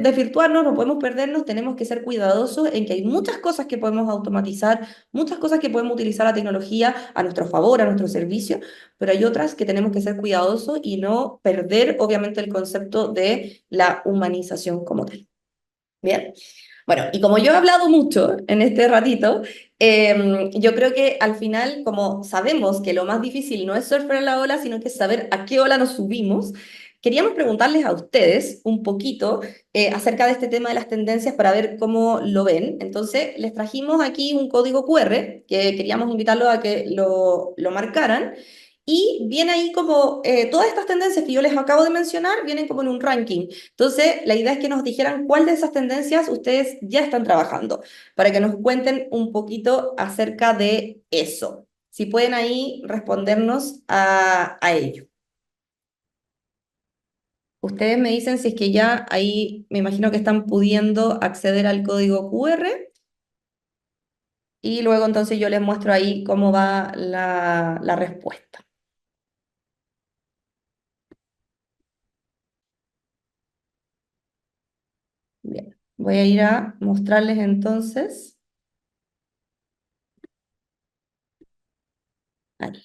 desvirtuarnos, no podemos perdernos, tenemos que ser cuidadosos en que hay muchas cosas que podemos automatizar, muchas cosas que podemos utilizar la tecnología a nuestro favor, a nuestro servicio, pero hay otras que tenemos que ser cuidadosos y no perder, obviamente, el concepto de la humanización como tal. Bien. Bueno, y como yo he hablado mucho en este ratito, yo creo que al final, como sabemos que lo más difícil no es surfear en la ola, sino que es saber a qué ola nos subimos, queríamos preguntarles a ustedes un poquito acerca de este tema de las tendencias para ver cómo lo ven. Entonces, les trajimos aquí un código QR que queríamos invitarlos a que lo marcaran. Y viene ahí como todas estas tendencias que yo les acabo de mencionar, vienen como en un ranking. Entonces, la idea es que nos dijeran cuál de esas tendencias ustedes ya están trabajando, para que nos cuenten un poquito acerca de eso. Si pueden ahí respondernos a ello. Ustedes me dicen si es que ya ahí me imagino que están pudiendo acceder al código QR y luego entonces yo les muestro ahí cómo va la respuesta. Bien, voy a ir a mostrarles entonces. Ahí.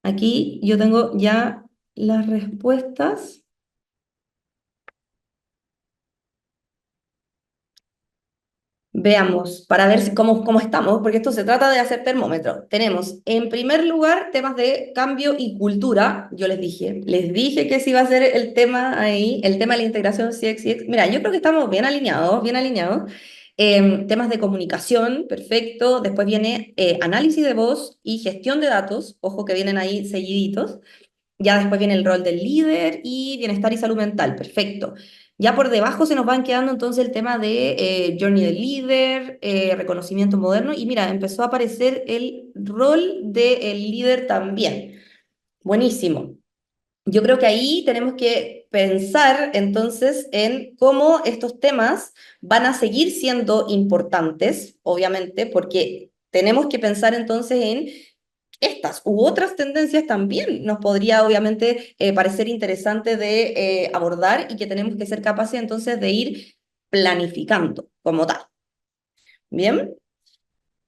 Aquí yo tengo ya las respuestas. Veamos, para ver cómo estamos, porque esto se trata de hacer termómetro. Tenemos, en primer lugar, temas de cambio y cultura. Yo les dije que sí iba a ser el tema ahí, el tema de la integración CX. Mira, yo creo que estamos bien alineados, bien alineados. Temas de comunicación, perfecto. Después viene análisis de voz y gestión de datos. Ojo que vienen ahí seguiditos. Ya después viene el rol del líder y bienestar y salud mental, perfecto. Ya por debajo se nos van quedando entonces el tema de journey del líder, reconocimiento moderno y mira, empezó a aparecer el rol del líder también. Buenísimo. Yo creo que ahí tenemos que pensar entonces en cómo estos temas van a seguir siendo importantes, obviamente, porque tenemos que pensar entonces en estas u otras tendencias también nos podría obviamente parecer interesante de abordar y que tenemos que ser capaces entonces de ir planificando como tal. Bien,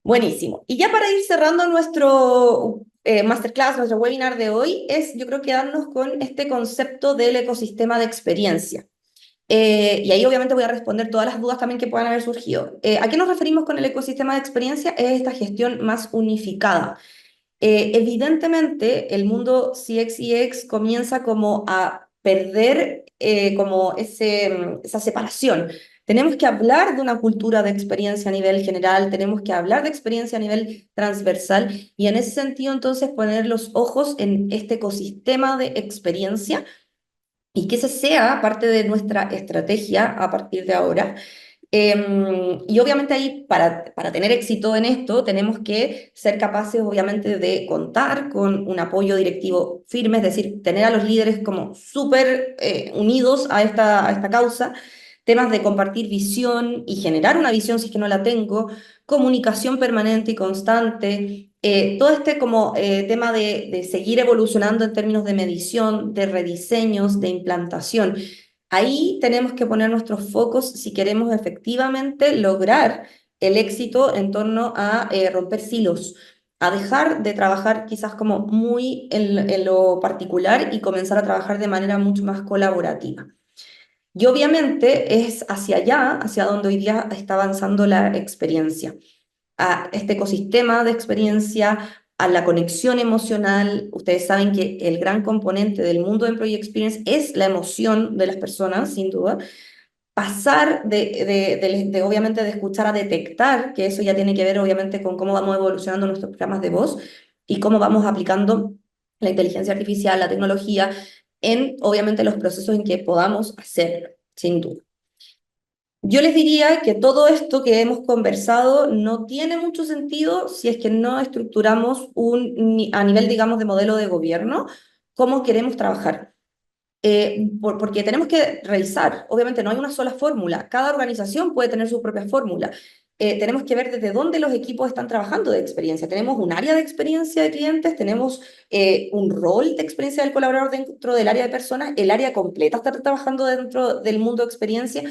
buenísimo. Y ya para ir cerrando nuestro masterclass, nuestro webinar de hoy, es yo creo quedarnos con este concepto del ecosistema de experiencia. Y ahí obviamente voy a responder todas las dudas también que puedan haber surgido. ¿A qué nos referimos con el ecosistema de experiencia? Es esta gestión más unificada. Evidentemente, el mundo CX y X comienza como a perder como esa separación. Tenemos que hablar de una cultura de experiencia a nivel general, tenemos que hablar de experiencia a nivel transversal y en ese sentido entonces poner los ojos en este ecosistema de experiencia y que ese sea parte de nuestra estrategia a partir de ahora. Y obviamente ahí, para tener éxito en esto, tenemos que ser capaces, obviamente, de contar con un apoyo directivo firme, es decir, tener a los líderes como súper unidos a esta causa, temas de compartir visión y generar una visión si es que no la tengo, comunicación permanente y constante, todo este como tema de seguir evolucionando en términos de medición, de rediseños, de implantación. Ahí tenemos que poner nuestros focos si queremos efectivamente lograr el éxito en torno a romper silos, a dejar de trabajar quizás como muy en lo particular y comenzar a trabajar de manera mucho más colaborativa. Y obviamente es hacia allá, hacia donde hoy día está avanzando la experiencia, a este ecosistema de experiencia, a la conexión emocional. Ustedes saben que el gran componente del mundo de Employee Experience es la emoción de las personas, sin duda. Pasar obviamente de escuchar a detectar, que eso ya tiene que ver obviamente con cómo vamos evolucionando nuestros programas de voz y cómo vamos aplicando la inteligencia artificial, la tecnología, en obviamente los procesos en que podamos hacerlo, sin duda. Yo les diría que todo esto que hemos conversado no tiene mucho sentido si es que no estructuramos a nivel, digamos, de modelo de gobierno, cómo queremos trabajar. Porque tenemos que revisar, obviamente no hay una sola fórmula, cada organización puede tener su propia fórmula. tenemos que ver desde dónde los equipos están trabajando de experiencia. Tenemos un área de experiencia de clientes, tenemos un rol de experiencia del colaborador dentro del área de personas, el área completa está trabajando dentro del mundo de experiencia.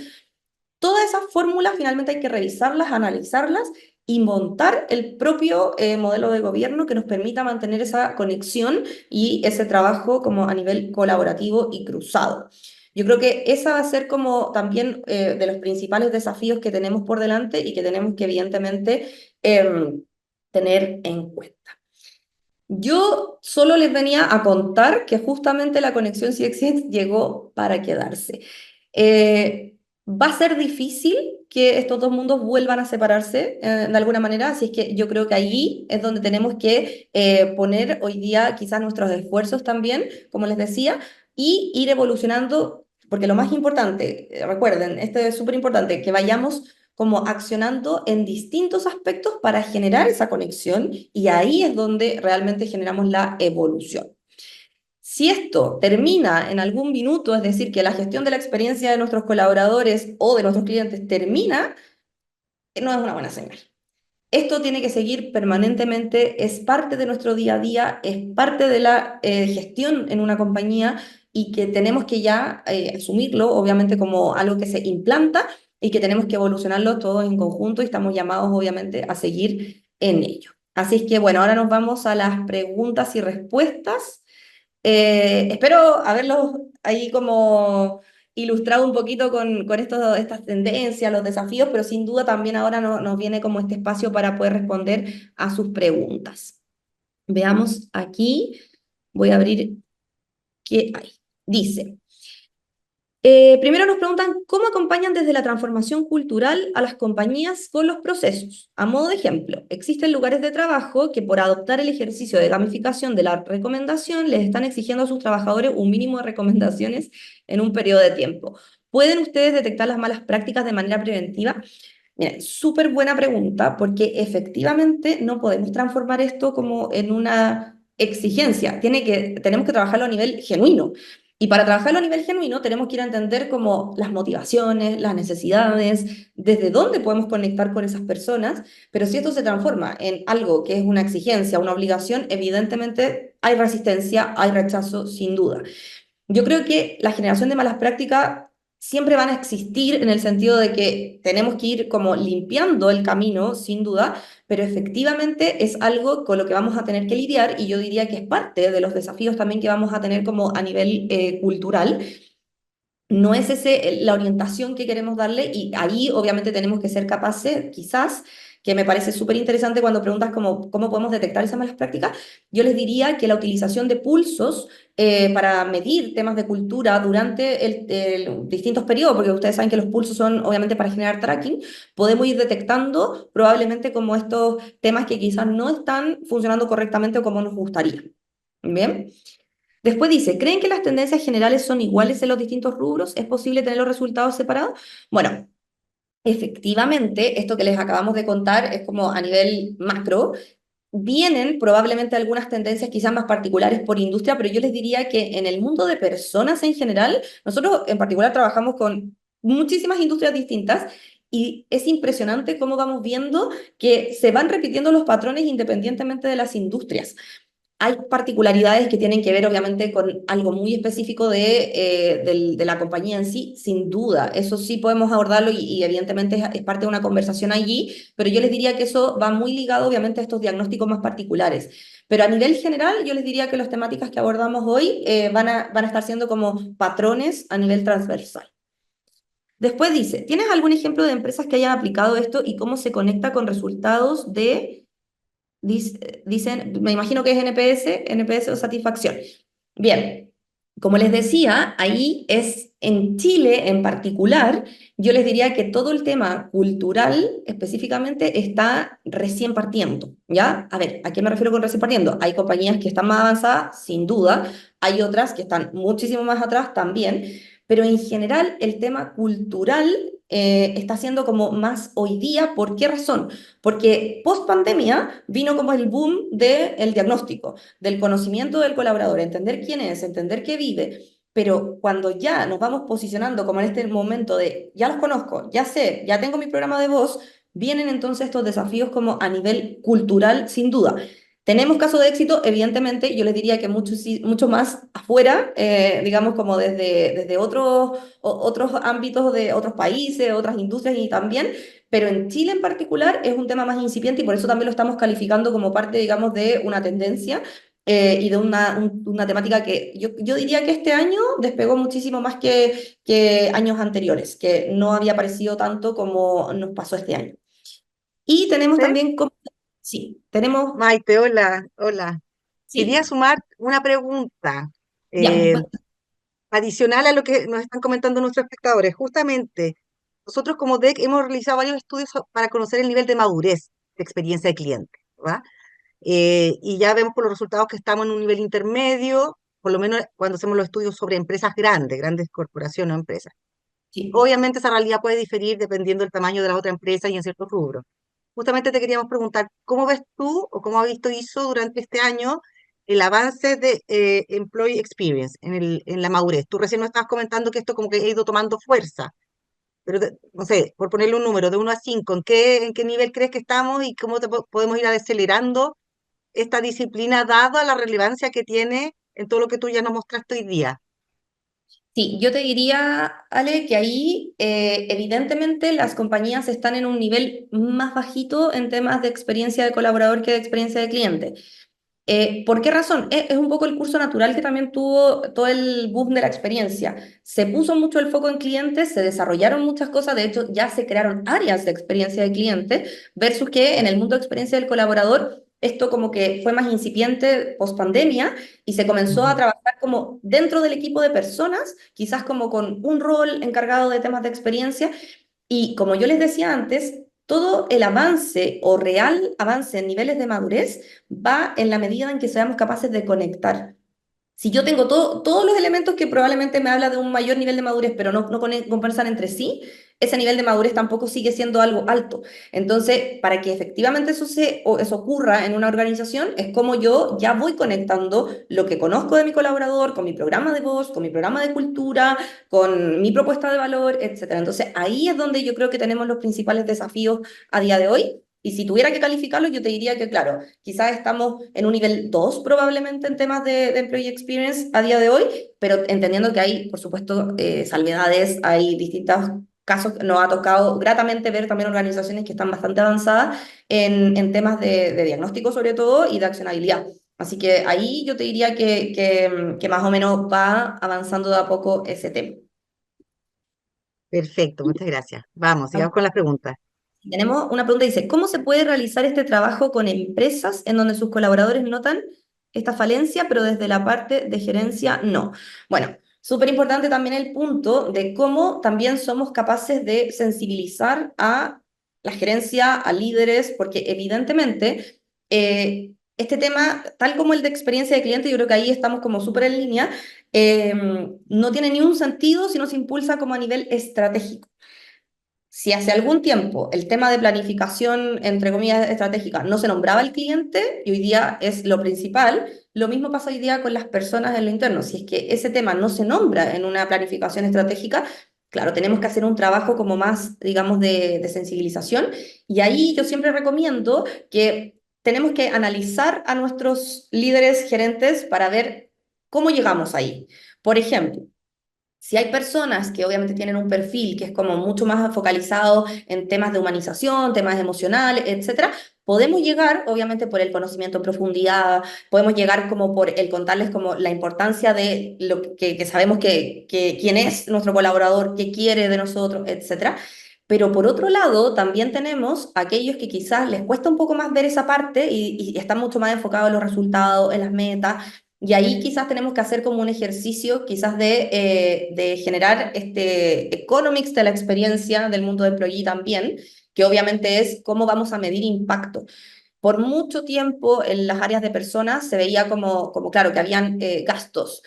Todas esas fórmulas finalmente hay que revisarlas, analizarlas y montar el propio modelo de gobierno que nos permita mantener esa conexión y ese trabajo como a nivel colaborativo y cruzado. Yo creo que esa va a ser como también de los principales desafíos que tenemos por delante y que tenemos que evidentemente tener en cuenta. Yo solo les venía a contar que justamente la conexión CXX llegó para quedarse. Va a ser difícil que estos dos mundos vuelvan a separarse de alguna manera, así es que yo creo que allí es donde tenemos que poner hoy día quizás nuestros esfuerzos también, como les decía, y ir evolucionando, porque lo más importante, recuerden, esto es súper importante, que vayamos como accionando en distintos aspectos para generar esa conexión y ahí es donde realmente generamos la evolución. Si esto termina en algún minuto, es decir, que la gestión de la experiencia de nuestros colaboradores o de nuestros clientes termina, no es una buena señal. Esto tiene que seguir permanentemente, es parte de nuestro día a día, es parte de la gestión en una compañía y que tenemos que ya asumirlo, obviamente, como algo que se implanta y que tenemos que evolucionarlo todos en conjunto y estamos llamados, obviamente, a seguir en ello. Así es que, bueno, ahora nos vamos a las preguntas y respuestas. Espero haberlos ahí como ilustrado un poquito con estas tendencias, los desafíos, pero sin duda también ahora nos viene como este espacio para poder responder a sus preguntas. Veamos aquí, voy a abrir qué hay. Dice, primero nos preguntan cómo acompañan desde la transformación cultural a las compañías con los procesos. A modo de ejemplo, existen lugares de trabajo que por adoptar el ejercicio de gamificación de la recomendación les están exigiendo a sus trabajadores un mínimo de recomendaciones en un periodo de tiempo. ¿Pueden ustedes detectar las malas prácticas de manera preventiva? Mira, súper buena pregunta, porque efectivamente no podemos transformar esto como en una exigencia. Tenemos que trabajarlo a nivel genuino. Y para trabajarlo a nivel genuino tenemos que ir a entender como las motivaciones, las necesidades, desde dónde podemos conectar con esas personas, pero si esto se transforma en algo que es una exigencia, una obligación, evidentemente hay resistencia, hay rechazo, sin duda. Yo creo que la generación de malas prácticas siempre van a existir en el sentido de que tenemos que ir como limpiando el camino, sin duda, pero efectivamente es algo con lo que vamos a tener que lidiar y yo diría que es parte de los desafíos también que vamos a tener como a nivel cultural. No es la orientación que queremos darle y ahí obviamente tenemos que ser capaces, quizás, que me parece súper interesante cuando preguntas cómo podemos detectar esas malas prácticas, yo les diría que la utilización de pulsos para medir temas de cultura durante distintos periodos, porque ustedes saben que los pulsos son obviamente para generar tracking, podemos ir detectando probablemente como estos temas que quizás no están funcionando correctamente o como nos gustaría. ¿Bien? Después dice, ¿creen que las tendencias generales son iguales en los distintos rubros? ¿Es posible tener los resultados separados? Bueno, efectivamente, esto que les acabamos de contar es como a nivel macro. Vienen probablemente algunas tendencias quizás más particulares por industria, pero yo les diría que en el mundo de personas en general, nosotros en particular trabajamos con muchísimas industrias distintas y es impresionante cómo vamos viendo que se van repitiendo los patrones independientemente de las industrias. Hay particularidades que tienen que ver, obviamente, con algo muy específico de la compañía en sí, sin duda. Eso sí podemos abordarlo y evidentemente es parte de una conversación allí, pero yo les diría que eso va muy ligado, obviamente, a estos diagnósticos más particulares. Pero a nivel general, yo les diría que las temáticas que abordamos hoy van a estar siendo como patrones a nivel transversal. Después dice, ¿tienes algún ejemplo de empresas que hayan aplicado esto y cómo se conecta con resultados de Dicen, me imagino que es NPS o satisfacción. Bien, como les decía, ahí es en Chile en particular, yo les diría que todo el tema cultural específicamente está recién partiendo, ¿ya? A ver, ¿a qué me refiero con recién partiendo? Hay compañías que están más avanzadas, sin duda, hay otras que están muchísimo más atrás también, pero en general el tema cultural está siendo como más hoy día. ¿Por qué razón? Porque post pandemia vino como el boom del diagnóstico, del conocimiento del colaborador, entender quién es, entender qué vive. Pero cuando ya nos vamos posicionando como en este momento de ya los conozco, ya sé, ya tengo mi programa de voz, vienen entonces estos desafíos como a nivel cultural, sin duda. Tenemos casos de éxito, evidentemente, yo les diría que mucho, mucho más afuera, digamos como desde otros ámbitos de otros países, otras industrias y también, pero en Chile en particular es un tema más incipiente y por eso también lo estamos calificando como parte, digamos, de una tendencia y de una temática que yo diría que este año despegó muchísimo más que años anteriores, que no había aparecido tanto como nos pasó este año. Y tenemos ¿Sí? también, sí, tenemos, Maite, hola, hola. Quería sí, sumar una pregunta ya, eh, adicional a lo que nos están comentando nuestros espectadores. Justamente, nosotros como DEC hemos realizado varios estudios para conocer el nivel de madurez de experiencia de cliente, ¿va? Y ya vemos por los resultados que estamos en un nivel intermedio, por lo menos cuando hacemos los estudios sobre empresas grandes, grandes corporaciones o empresas. sí. Obviamente esa realidad puede diferir dependiendo del tamaño de la otra empresa y en ciertos rubros. Justamente te queríamos preguntar, ¿cómo ves tú o cómo ha visto ISO durante este año el avance de Employee Experience en la madurez? Tú recién nos estabas comentando que esto como que ha ido tomando fuerza, pero no sé, por ponerle un número de 1 a 5, ¿en qué nivel crees que estamos y cómo podemos ir acelerando esta disciplina dada la relevancia que tiene en todo lo que tú ya nos mostraste hoy día? Sí, yo te diría, Ale, que ahí evidentemente las compañías están en un nivel más bajito en temas de experiencia de colaborador que de experiencia de cliente. ¿Por qué razón? Es un poco el curso natural que también tuvo todo el boom de la experiencia. Se puso mucho el foco en clientes, se desarrollaron muchas cosas, de hecho ya se crearon áreas de experiencia de cliente, versus que en el mundo de experiencia del colaborador esto como que fue más incipiente post pandemia y se comenzó a Ujú. trabajar como dentro del equipo de personas, quizás como con un rol encargado de temas de experiencia y como yo les decía antes, todo el avance o real avance en niveles de madurez va en la medida en que seamos capaces de conectar. Si yo tengo todos los elementos que probablemente me habla de un mayor nivel de madurez, pero no compensan entre sí, ese nivel de madurez tampoco sigue siendo algo alto. Entonces, para que efectivamente eso ocurra en una organización, es como yo ya voy conectando lo que conozco de mi colaborador con mi programa de voz, con mi programa de cultura, con mi propuesta de valor, etcétera. Entonces, ahí es donde yo creo que tenemos los principales desafíos a día de hoy. Y si tuviera que calificarlo, yo te diría que, claro, quizás estamos en un nivel 2 probablemente en temas de Employee Experience a día de hoy, pero entendiendo que hay, por supuesto, salvedades, hay distintos casos, nos ha tocado gratamente ver también organizaciones que están bastante avanzadas en temas de diagnóstico sobre todo y de accionabilidad. Así que ahí yo te diría que más o menos va avanzando de a poco ese tema. Perfecto, muchas gracias. Vamos, sigamos con las preguntas. Tenemos una pregunta, dice, ¿cómo se puede realizar este trabajo con empresas en donde sus colaboradores notan esta falencia, pero desde la parte de gerencia no? Bueno, súper importante también el punto de cómo también somos capaces de sensibilizar a la gerencia, a líderes, porque evidentemente este tema, tal como el de experiencia de cliente, yo creo que ahí estamos como súper en línea, eh, no tiene ni un sentido si no se impulsa como a nivel estratégico. Si hace algún tiempo el tema de planificación, entre comillas, estratégica, no se nombraba al cliente y hoy día es lo principal, lo mismo pasa hoy día con las personas en lo interno. Si es que ese tema no se nombra en una planificación estratégica, claro, tenemos que hacer un trabajo como más, digamos, de sensibilización. Y ahí yo siempre recomiendo que tenemos que analizar a nuestros líderes gerentes para ver cómo llegamos ahí. Por ejemplo, si hay personas que obviamente tienen un perfil que es como mucho más focalizado en temas de humanización, temas emocionales, etcétera, podemos llegar, obviamente, por el conocimiento en profundidad, podemos llegar como por el contarles como la importancia de lo que sabemos que quién es nuestro colaborador, qué quiere de nosotros, etcétera. Pero por otro lado, también tenemos aquellos que quizás les cuesta un poco más ver esa parte y están mucho más enfocados en los resultados, en las metas, y ahí quizás tenemos que hacer como un ejercicio quizás de generar este economics de la experiencia del mundo de employee también, que obviamente es cómo vamos a medir impacto. Por mucho tiempo en las áreas de personas se veía como claro, que habían gastos.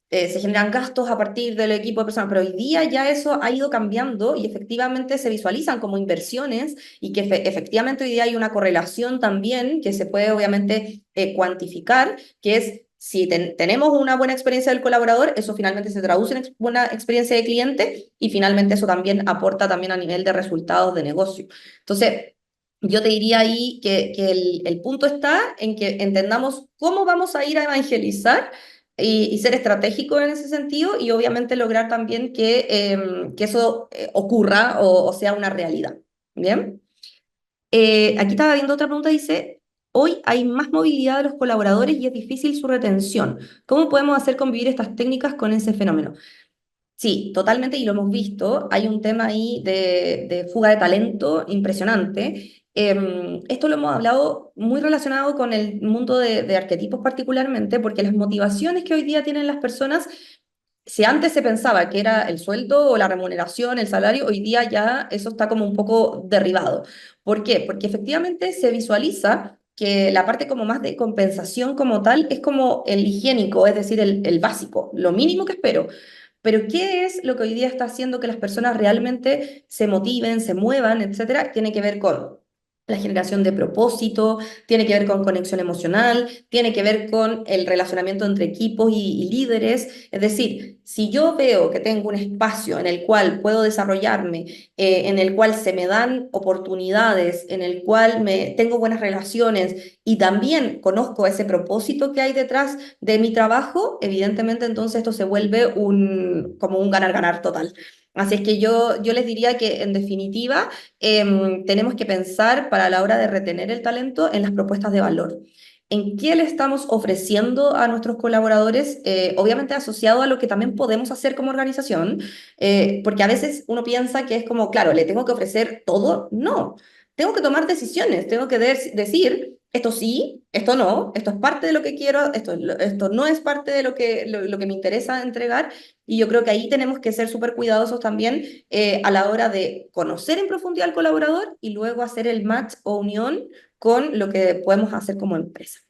Se generan gastos a partir del equipo de personas, pero hoy día ya eso ha ido cambiando y efectivamente se visualizan como inversiones y que efectivamente hoy día hay una correlación también que se puede obviamente cuantificar, que es si tenemos una buena experiencia del colaborador, eso finalmente se traduce en buena experiencia de cliente y finalmente eso también aporta también a nivel de resultados de negocio. Entonces, Yo te diría ahí que el punto está en que entendamos cómo vamos a ir a evangelizar y ser estratégicos en ese sentido y obviamente lograr también que eso ocurra o sea una realidad. ¿Bien? Aquí estaba viendo otra pregunta, dice, hoy hay más movilidad de los colaboradores y es difícil su retención. ¿Cómo podemos hacer convivir estas técnicas con ese fenómeno? Sí, totalmente, y lo hemos visto. Hay un tema ahí de fuga de talento impresionante. Esto lo hemos hablado muy relacionado con el mundo de arquetipos particularmente, porque las motivaciones que hoy día tienen las personas, si antes se pensaba que era el sueldo o la remuneración, el salario, hoy día ya eso está como un poco derribado. ¿Por qué? Porque efectivamente se visualiza que la parte como más de compensación como tal es como el higiénico, es decir, el básico, lo mínimo que espero. Pero ¿qué es lo que hoy día está haciendo que las personas realmente se motiven, se muevan, etcétera? Tiene que ver con la generación de propósito, tiene que ver con conexión emocional, tiene que ver con el relacionamiento entre equipos y líderes. Es decir, si yo veo que tengo un espacio en el cual puedo desarrollarme, en el cual se me dan oportunidades, en el cual tengo buenas relaciones y también conozco ese propósito que hay detrás de mi trabajo, evidentemente entonces esto se vuelve como un ganar-ganar total. Así es que yo les diría que en definitiva tenemos que pensar para la hora de retener el talento en las propuestas de valor. ¿En qué le estamos ofreciendo a nuestros colaboradores? Obviamente asociado a lo que también podemos hacer como organización, porque a veces uno piensa que es como, claro, le tengo que ofrecer todo. No, tengo que tomar decisiones, tengo que decir, esto sí, esto no, esto es parte de lo que quiero, esto no es parte de lo que me interesa entregar, y yo creo que ahí tenemos que ser súper cuidadosos también a la hora de conocer en profundidad al colaborador y luego hacer el match o unión con lo que podemos hacer como empresa.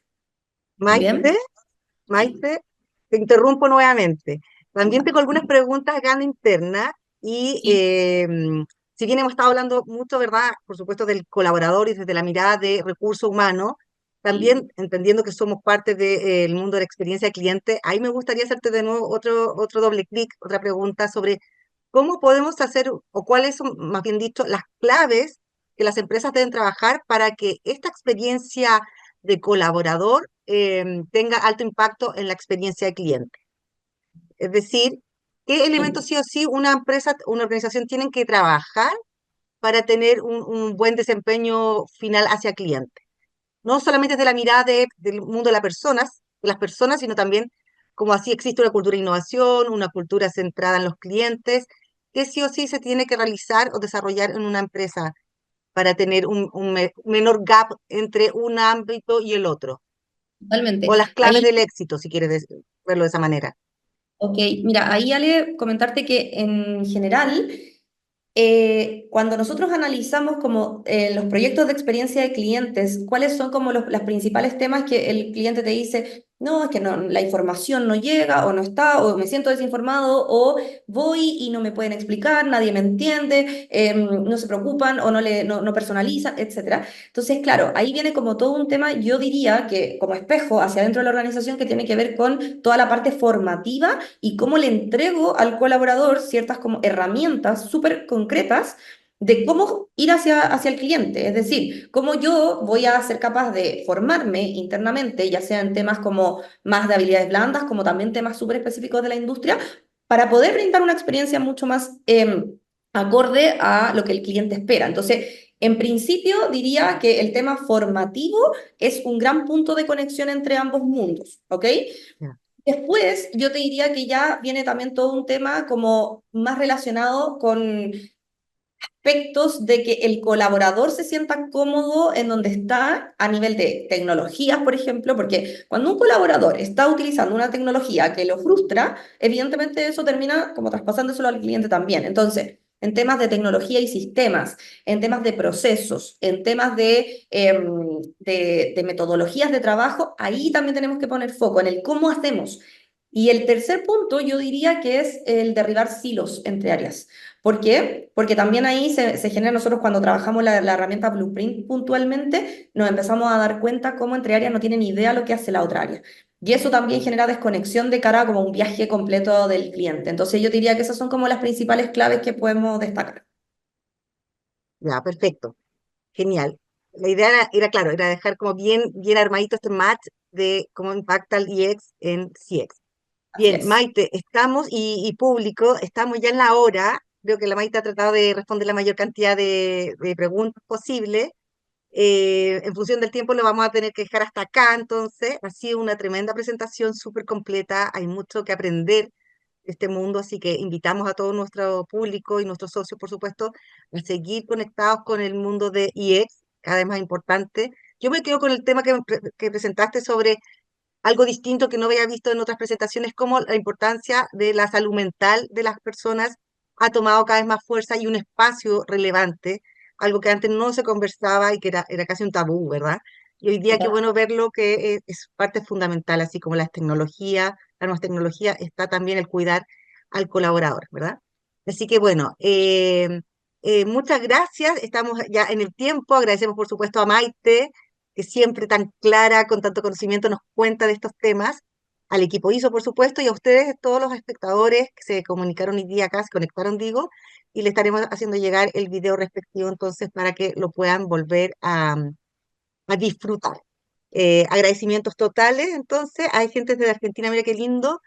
Maite, ¿Bien? Sí. Maite, te interrumpo nuevamente. También tengo algunas preguntas acá en interna y Sí. si bien hemos estado hablando mucho, ¿verdad? Por supuesto, del colaborador y desde la mirada de recurso humano, Sí. también entendiendo que somos parte del mundo de la experiencia de cliente, ahí me gustaría hacerte de nuevo otro doble clic, otra pregunta sobre cómo podemos hacer o cuáles son, más bien dicho, las claves que las empresas deben trabajar para que esta experiencia de colaborador tenga alto impacto en la experiencia de cliente. Es decir, ¿qué elementos sí o sí una empresa, una organización tienen que trabajar para tener un buen desempeño final hacia cliente? No solamente desde la mirada del mundo de las personas, sino también como así existe una cultura de innovación, una cultura centrada en los clientes, que sí o sí se tiene que realizar o desarrollar en una empresa para tener menor gap entre un ámbito y el otro, o Totalmente. las claves Ahí del éxito, si quieres verlo de esa manera. Ok, mira, ahí Ale, comentarte que en general, cuando nosotros analizamos como los proyectos de experiencia de clientes, cuáles son como los principales temas que el cliente te dice, no, es que no, la información no llega o no está, o me siento desinformado, o voy y no me pueden explicar, nadie me entiende, no se preocupan o no personalizan, etcétera. Entonces, claro, ahí viene como todo un tema, yo diría que como espejo hacia dentro de la organización que tiene que ver con toda la parte formativa y cómo le entrego al colaborador ciertas como herramientas súper concretas de cómo ir hacia el cliente. Es decir, cómo yo voy a ser capaz de formarme internamente, ya sea en temas como más de habilidades blandas, como también temas súper específicos de la industria, para poder brindar una experiencia mucho más acorde a lo que el cliente espera. Entonces, en principio, diría que el tema formativo es un gran punto de conexión entre ambos mundos, ¿ok? Ya. Después, yo te diría que ya viene también todo un tema como más relacionado con aspectos de que el colaborador se sienta cómodo en donde está a nivel de tecnologías, por ejemplo, porque cuando un colaborador está utilizando una tecnología que lo frustra, evidentemente eso termina como traspasándoselo al cliente también. Entonces, en temas de tecnología y sistemas, en temas de procesos, en temas de metodologías de trabajo, ahí también tenemos que poner foco en el cómo hacemos. Y el tercer punto, yo diría que es el derribar silos entre áreas. ¿Por qué? Porque también ahí se genera nosotros cuando trabajamos la herramienta Blueprint puntualmente, nos empezamos a dar cuenta cómo entre áreas no tienen idea lo que hace la otra área. Y eso también genera desconexión de cara a como un viaje completo del cliente. Entonces yo diría que esas son como las principales claves que podemos destacar. Ya, perfecto, genial. la idea claro, era dejar como bien armadito este match de cómo impacta el EX en CX. Así Bien, es. Maite, estamos y público, estamos ya en la hora. Creo que la Maite ha tratado de responder la mayor cantidad de preguntas posible. En función del tiempo lo vamos a tener que dejar hasta acá, entonces ha sido una tremenda presentación, súper completa, hay mucho que aprender de este mundo, así que invitamos a todo nuestro público y nuestros socios, por supuesto, a seguir conectados con el mundo de EX, cada vez más importante. Yo me quedo con el tema que presentaste sobre algo distinto que no había visto en otras presentaciones, como la importancia de la salud mental de las personas ha tomado cada vez más fuerza y un espacio relevante, algo que antes no se conversaba y que era casi un tabú, ¿verdad? Y hoy día qué bueno verlo que es parte fundamental, así como las tecnologías, la nueva tecnología, está también el cuidar al colaborador, ¿verdad? Así que bueno, muchas gracias, estamos ya en el tiempo, agradecemos por supuesto a Maite, que siempre tan clara, con tanto conocimiento, nos cuenta de estos temas, al equipo ISO, por supuesto, y a ustedes, todos los espectadores que se comunicaron hoy día acá, se conectaron, digo, y le estaremos haciendo llegar el video respectivo entonces para que lo puedan volver a disfrutar. Agradecimientos totales, entonces, hay gente desde Argentina, mira qué lindo.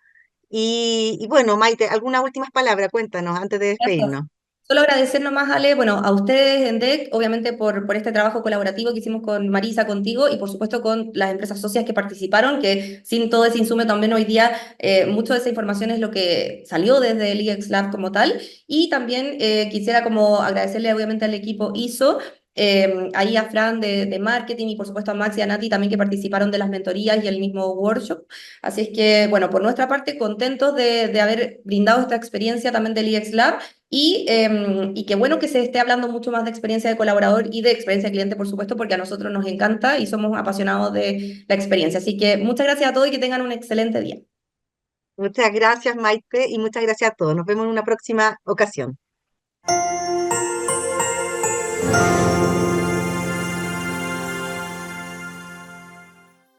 Y bueno, Maite, algunas últimas palabras, cuéntanos antes de Gracias. despedirnos. Solo agradecer nomás, Ale, bueno, a ustedes en DEC, obviamente por este trabajo colaborativo que hicimos con Marisa, contigo, y por supuesto con las empresas socias que participaron, que sin todo ese insumo también hoy día, mucho de esa información es lo que salió desde el EX Lab como tal. Y también quisiera como agradecerle obviamente al equipo ISO, ahí a Fran de marketing y por supuesto a Max y a Nati también que participaron de las mentorías y el mismo workshop. Así es que, bueno, por nuestra parte, contentos de haber brindado esta experiencia también del EX Lab y qué bueno que se esté hablando mucho más de experiencia de colaborador y de experiencia de cliente, por supuesto, porque a nosotros nos encanta y somos apasionados de la experiencia. Así que muchas gracias a todos y que tengan un excelente día. Muchas gracias, Maite, y muchas gracias a todos. Nos vemos en una próxima ocasión.